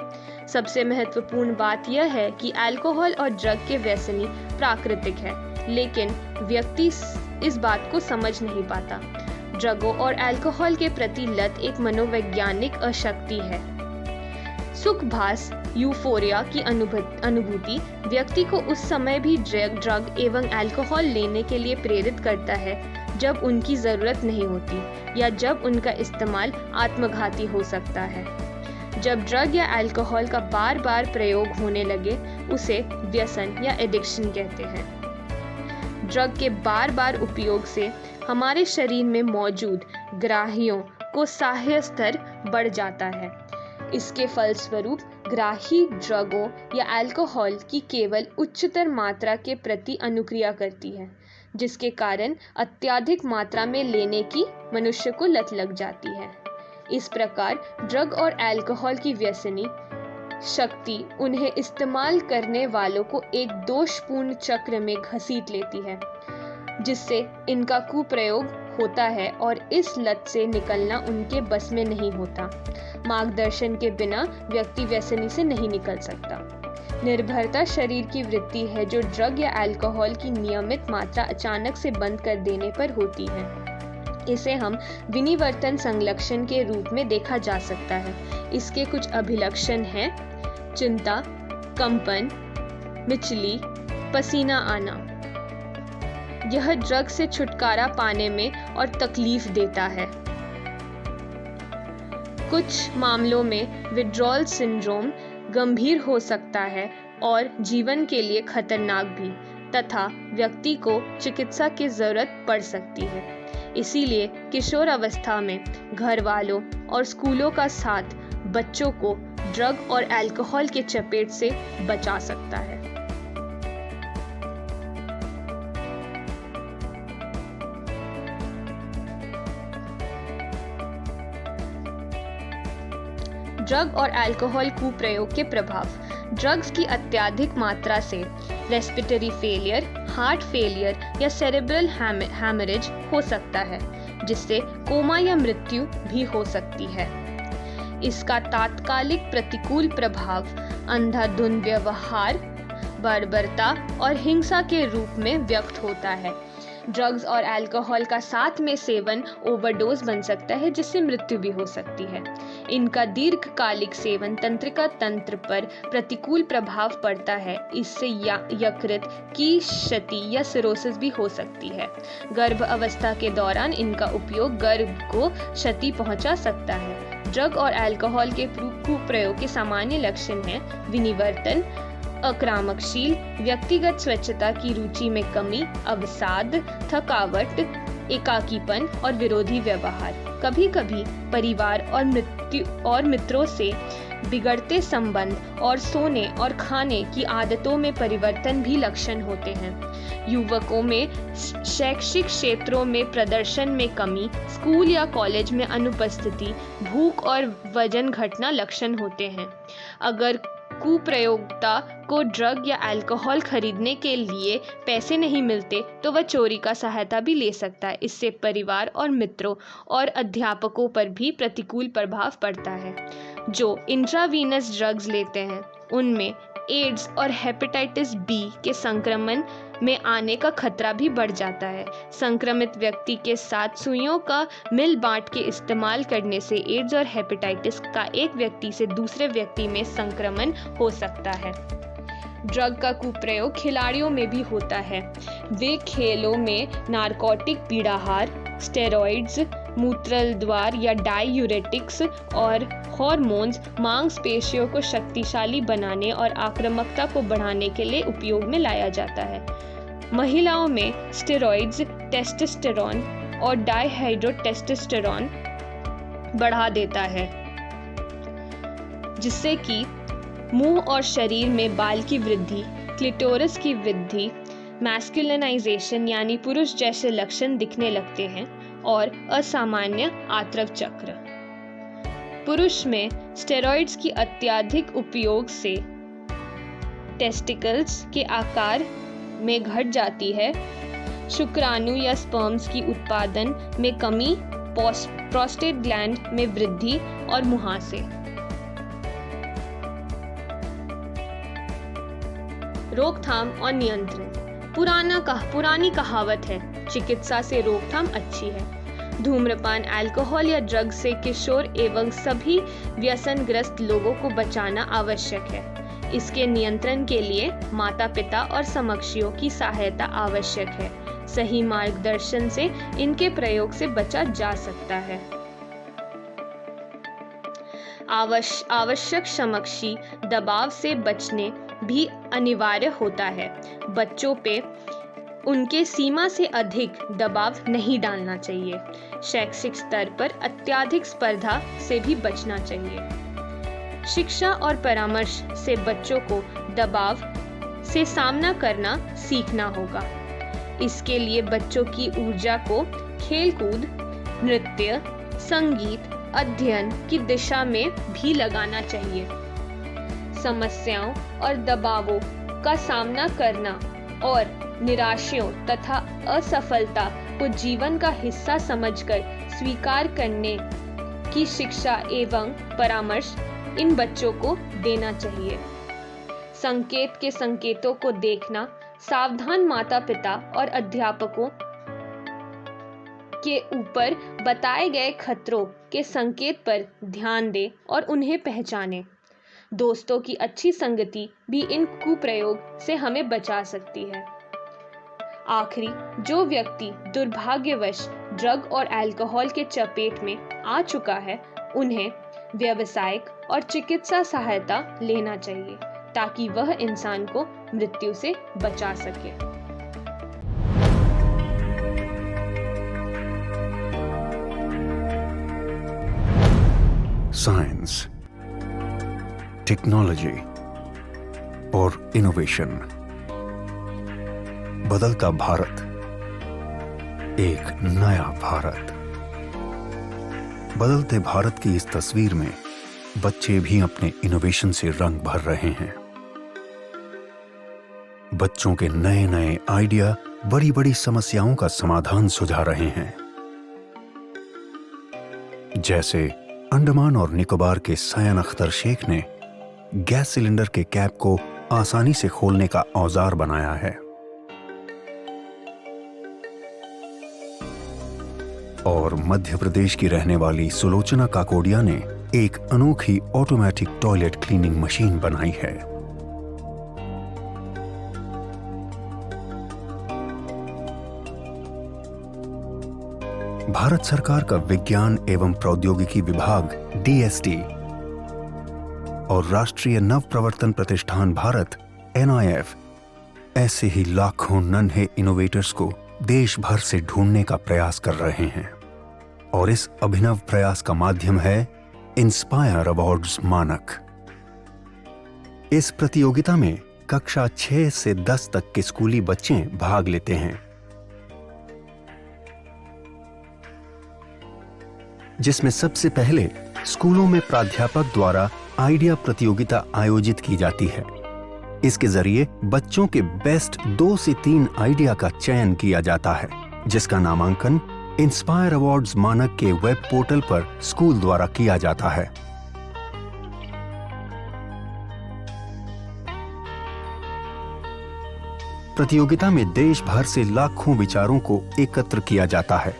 सबसे महत्वपूर्ण बात यह है कि अल्कोहल और ड्रग के व्यसनी प्राकृतिक है, लेकिन व्यक्ति इस बात को समझ नहीं पाता। ड्रगों और अल्कोहल के प्रति लत एक मनोवैज्ञानिक अशक्ति है। सुखभास, यूफोरिया की अनुभूति व्यक्ति को उस समय भी ड्रग एवं अल्कोहल लेने के लिए प्रेरित करता है जब उनकी जरूरत नहीं होती या जब उनका इस्तेमाल आत्मघाती हो सकता है। जब ड्रग या अल्कोहल का बार बार प्रयोग होने लगे, उसे व्यसन या एडिक्शन कहते हैं। ड्रग के बार बार उपयोग से हमारे शरीर में मौजूद ग्राहियों को सहायक स्तर बढ़ जाता है। इसके फलस्वरूप ग्राही ड्रगों या अल्कोहल की केवल उच्चतर मात्रा के प्रति अनुक्रिया करती है, जिसके कारण अत्यधिक मात्रा में लेने की मनुष्य को लत लग जाती है। इस प्रकार ड्रग और अल्कोहल की व्यसनी शक्ति उन्हें इस्तेमाल करने वालों को एक दोषपूर्ण चक्र में घसीट लेती है, जिससे इनका कुप्रयोग होता है और इस लत से निकलना उनके बस में नहीं होता। मार्गदर्शन के बिना व्यक्ति व्यसनी से नहीं निकल सकता। निर्भरता शरीर की वृत्ति है जो ड्रग या अल्कोहल की नियमित मात्रा अचानक से बंद कर देने पर होती है। इसे हम विनिवर्तन संलक्षण के रूप में देखा जा सकता है। इसके कुछ अभिलक्षण हैं: चिंता, कंपन, मिचली, पसीना आना। यह ड्रग से छुटकारा पाने में और तकलीफ देता है। कुछ मामलों में विड्रॉल सिंड्रोम गंभीर हो सकता है और जीवन के लिए खतरनाक भी, तथा व्यक्ति को चिकित्सा की जरूरत पड़ सकती है। इसीलिए किशोर अवस्था में घर वालों और स्कूलों का साथ बच्चों को ड्रग और अल्कोहल के चपेट से बचा सकता है। ड्रग और अल्कोहल कुप्रयोग के प्रभाव। ड्रग्स की अत्यधिक मात्रा से रेस्पिरेटरी फेलियर, हार्ट फेलियर या सेरेब्रल हैमरेज हो सकता है, जिससे कोमा या मृत्यु भी हो सकती है। इसका तात्कालिक प्रतिकूल प्रभाव अंधाधुंध व्यवहार, बर्बरता और हिंसा के रूप में व्यक्त होता है। ड्रग्स और अल्कोहल का साथ में सेवन ओवरडोज बन सकता है, जिससे मृत्यु भी हो सकती है। इनका दीर्घकालिक सेवन तंत्रिका तंत्र पर प्रतिकूल प्रभाव पड़ता है। इससे यकृत की क्षति या सिरोसिस भी हो सकती है। गर्भ अवस्था के दौरान इनका उपयोग गर्भ को क्षति पहुंचा सकता है। ड्रग और अल्कोहल के कुप्रयोग के सामान्य लक्षण हैं विनिवर्तन, आक्रामकशील, व्यक्तिगत स्वच्छता की रुचि में कमी, अवसाद, थकावट, एकाकीपन और विरोधी व्यवहार। कभी कभी परिवार और मित्रों से बिगड़ते संबंध और सोने और खाने की आदतों में परिवर्तन भी लक्षण होते हैं। युवकों में शैक्षिक क्षेत्रों में प्रदर्शन में कमी, स्कूल या कॉलेज में अनुपस्थिति, भूख और वजन घटना लक्षण होते हैं। अगर कुप्रयोक्ता को ड्रग या अल्कोहल खरीदने के लिए पैसे नहीं मिलते तो वह चोरी का सहायता भी ले सकता है। इससे परिवार और मित्रों और अध्यापकों पर भी प्रतिकूल प्रभाव पड़ता है। जो इंट्रावीनस ड्रग्स लेते हैं उनमें एड्स और हेपेटाइटिस बी के संक्रमण में आने का खतरा भी बढ़ जाता है। संक्रमित व्यक्ति के साथ सुइयों का मिल बांट के इस्तेमाल करने से एड्स और हेपेटाइटिस का एक व्यक्ति से दूसरे व्यक्ति में संक्रमण हो सकता है। ड्रग का कुप्रयोग खिलाड़ियों में भी होता है। वे खेलों में नारकोटिक पीड़ाहार, स्टेरॉइड्स, मूत्रद्वार या डाययूरेटिक्स और हार्मोन्स मांसपेशियों को शक्तिशाली बनाने और आक्रामकता को बढ़ाने के लिए उपयोग में लाया जाता है। महिलाओं में स्टेरॉइड्स टेस्टोस्टेरोन और डायहाइड्रोटेस्टोस्टेरोन बढ़ा देता है, जिससे कि मुंह और शरीर में बाल की वृद्धि, क्लिटोरिस की वृद्धि, मैस्कुलिनाइजेशन यानी पुरुष जैसे लक्षण दिखने लगते हैं और असामान्य आत्रव चक्र। पुरुष में स्टेरॉइड्स की अत्यधिक उपयोग से टेस्टिकल्स के आकार में घट जाती है, शुक्राणु या स्पर्म्स की उत्पादन में कमी, प्रोस्टेट ग्लैंड में वृद्धि और मुहासे। रोकथाम और नियंत्रण। पुरानी कहावत है, चिकित्सा से रोकथाम अच्छी है। धूम्रपान, अल्कोहल या ड्रग से किशोर एवं सभी व्यसनग्रस्त लोगों को बचाना आवश्यक है। इसके नियंत्रण के लिए माता-पिता और समकक्षियों की सहायता आवश्यक है। सही मार्गदर्शन से इनके प्रयोग से बचा जा सकता है। आवश्यक समकक्षी दबाव से बचने भी अनिवार्य होता है। बच्चों पे उनके सीमा से अधिक दबाव नहीं डालना चाहिए। शैक्षिक स्तर पर अत्यधिक स्पर्धा से भी बचना चाहिए। शिक्षा और परामर्श से बच्चों को दबाव से सामना करना सीखना होगा। इसके लिए बच्चों की ऊर्जा को खेलकूद, नृत्य, संगीत, अध्ययन की दिशा में भी लगाना चाहिए। समस्याओं और दबावों का सामना करना और निराशाओं तथा असफलता को जीवन का हिस्सा समझकर स्वीकार करने की शिक्षा एवं परामर्श इन बच्चों को देना चाहिए। संकेतों को देखना, सावधान माता-पिता और अध्यापकों के ऊपर बताए गए खतरों के संकेत पर ध्यान दें और उन्हें पहचानें। दोस्तों की अच्छी संगति भी इन कुप्रयोग से हमें बचा सकती है। आखिरी, जो व्यक्ति दुर्भाग्यवश ड्रग और अल्कोहल के चपेट में आ चुका है, उन्हें व्यावसायिक और चिकित्सा सहायता लेना चाहिए ताकि वह इंसान को मृत्यु से बचा सके। साइंस, टेक्नोलॉजी और इनोवेशन। बदलता भारत, एक नया भारत। बदलते भारत की इस तस्वीर में बच्चे भी अपने इनोवेशन से रंग भर रहे हैं। बच्चों के नए नए आइडिया बड़ी बड़ी समस्याओं का समाधान सुझा रहे हैं। जैसे अंडमान और निकोबार के सयान अख्तर शेख ने गैस सिलेंडर के कैप को आसानी से खोलने का औजार बनाया है। और मध्य प्रदेश की रहने वाली सुलोचना काकोडिया ने एक अनोखी ऑटोमेटिक टॉयलेट क्लीनिंग मशीन बनाई है। भारत सरकार का विज्ञान एवं प्रौद्योगिकी विभाग DST और राष्ट्रीय नव प्रवर्तन प्रतिष्ठान भारत NIF ऐसे ही लाखों नन्हे इनोवेटर्स को देश भर से ढूंढने का प्रयास कर रहे हैं और इस अभिनव प्रयास का माध्यम है इंस्पायर अवार्ड्स मानक। इस प्रतियोगिता में कक्षा 6 से 10 तक के स्कूली बच्चे भाग लेते हैं, जिसमें सबसे पहले स्कूलों में प्राध्यापक द्वारा आइडिया प्रतियोगिता आयोजित की जाती है। इसके जरिए बच्चों के बेस्ट 2 से 3 आइडिया का चयन किया जाता है, जिसका नामांकन इंस्पायर अवार्ड्स मानक के वेब पोर्टल पर स्कूल द्वारा किया जाता है। प्रतियोगिता में देश भर से लाखों विचारों को एकत्र किया जाता है।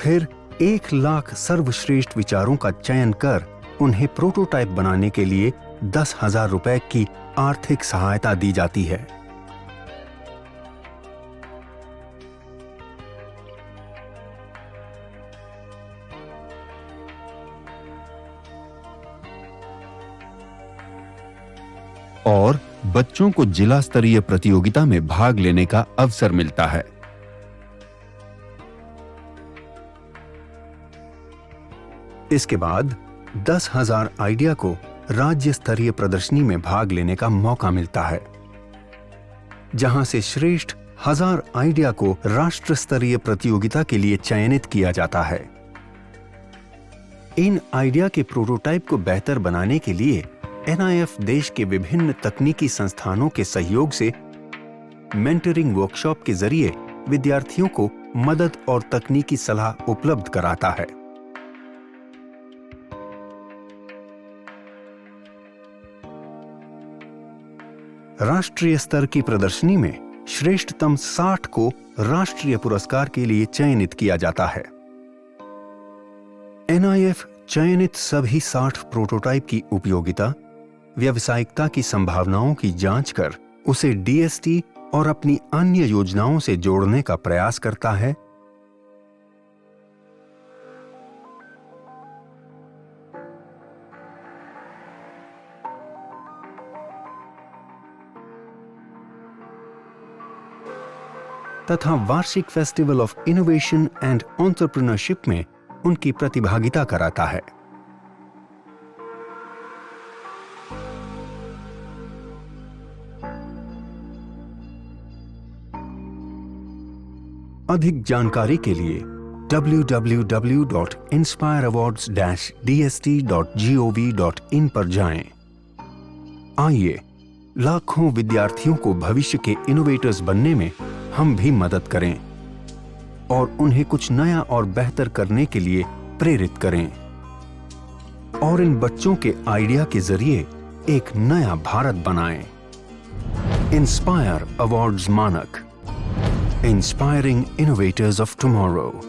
फिर 1 लाख सर्वश्रेष्ठ विचारों का चयन कर उन्हें प्रोटोटाइप बनाने के लिए 10,000 रुपए की आर्थिक सहायता दी जाती है। और बच्चों को जिला स्तरीय प्रतियोगिता में भाग लेने का अवसर मिलता है। इसके बाद 10,000 आइडिया को राज्य स्तरीय प्रदर्शनी में भाग लेने का मौका मिलता है, जहां से श्रेष्ठ 1000 आइडिया को राष्ट्र स्तरीय प्रतियोगिता के लिए चयनित किया जाता है। इन आइडिया के प्रोटोटाइप को बेहतर बनाने के लिए NIF देश के विभिन्न तकनीकी संस्थानों के सहयोग से मेंटरिंग वर्कशॉप के जरिए विद्यार्थियों को मदद और तकनीकी सलाह उपलब्ध कराता है। राष्ट्रीय स्तर की प्रदर्शनी में श्रेष्ठतम 60 को राष्ट्रीय पुरस्कार के लिए चयनित किया जाता है। NIF चयनित सभी 60 प्रोटोटाइप की उपयोगिता, व्यावसायिकता की संभावनाओं की जांच कर उसे DST और अपनी अन्य योजनाओं से जोड़ने का प्रयास करता है। तथा वार्षिक festival of innovation and entrepreneurship में उनकी प्रतिभागिता कराता है। अधिक जानकारी के लिए www.inspireawards-dst.gov.in पर जाएं। आइए लाखों विद्यार्थियों को भविष्य के इनोवेटर्स बनने में हम भी मदद करें और उन्हें कुछ नया और बेहतर करने के लिए प्रेरित करें और इन बच्चों के आइडिया के जरिए एक नया भारत बनाएं। इंस्पायर अवार्ड्स मानक, inspiring innovators of tomorrow,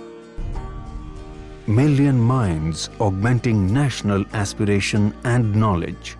million minds augmenting national aspiration and knowledge.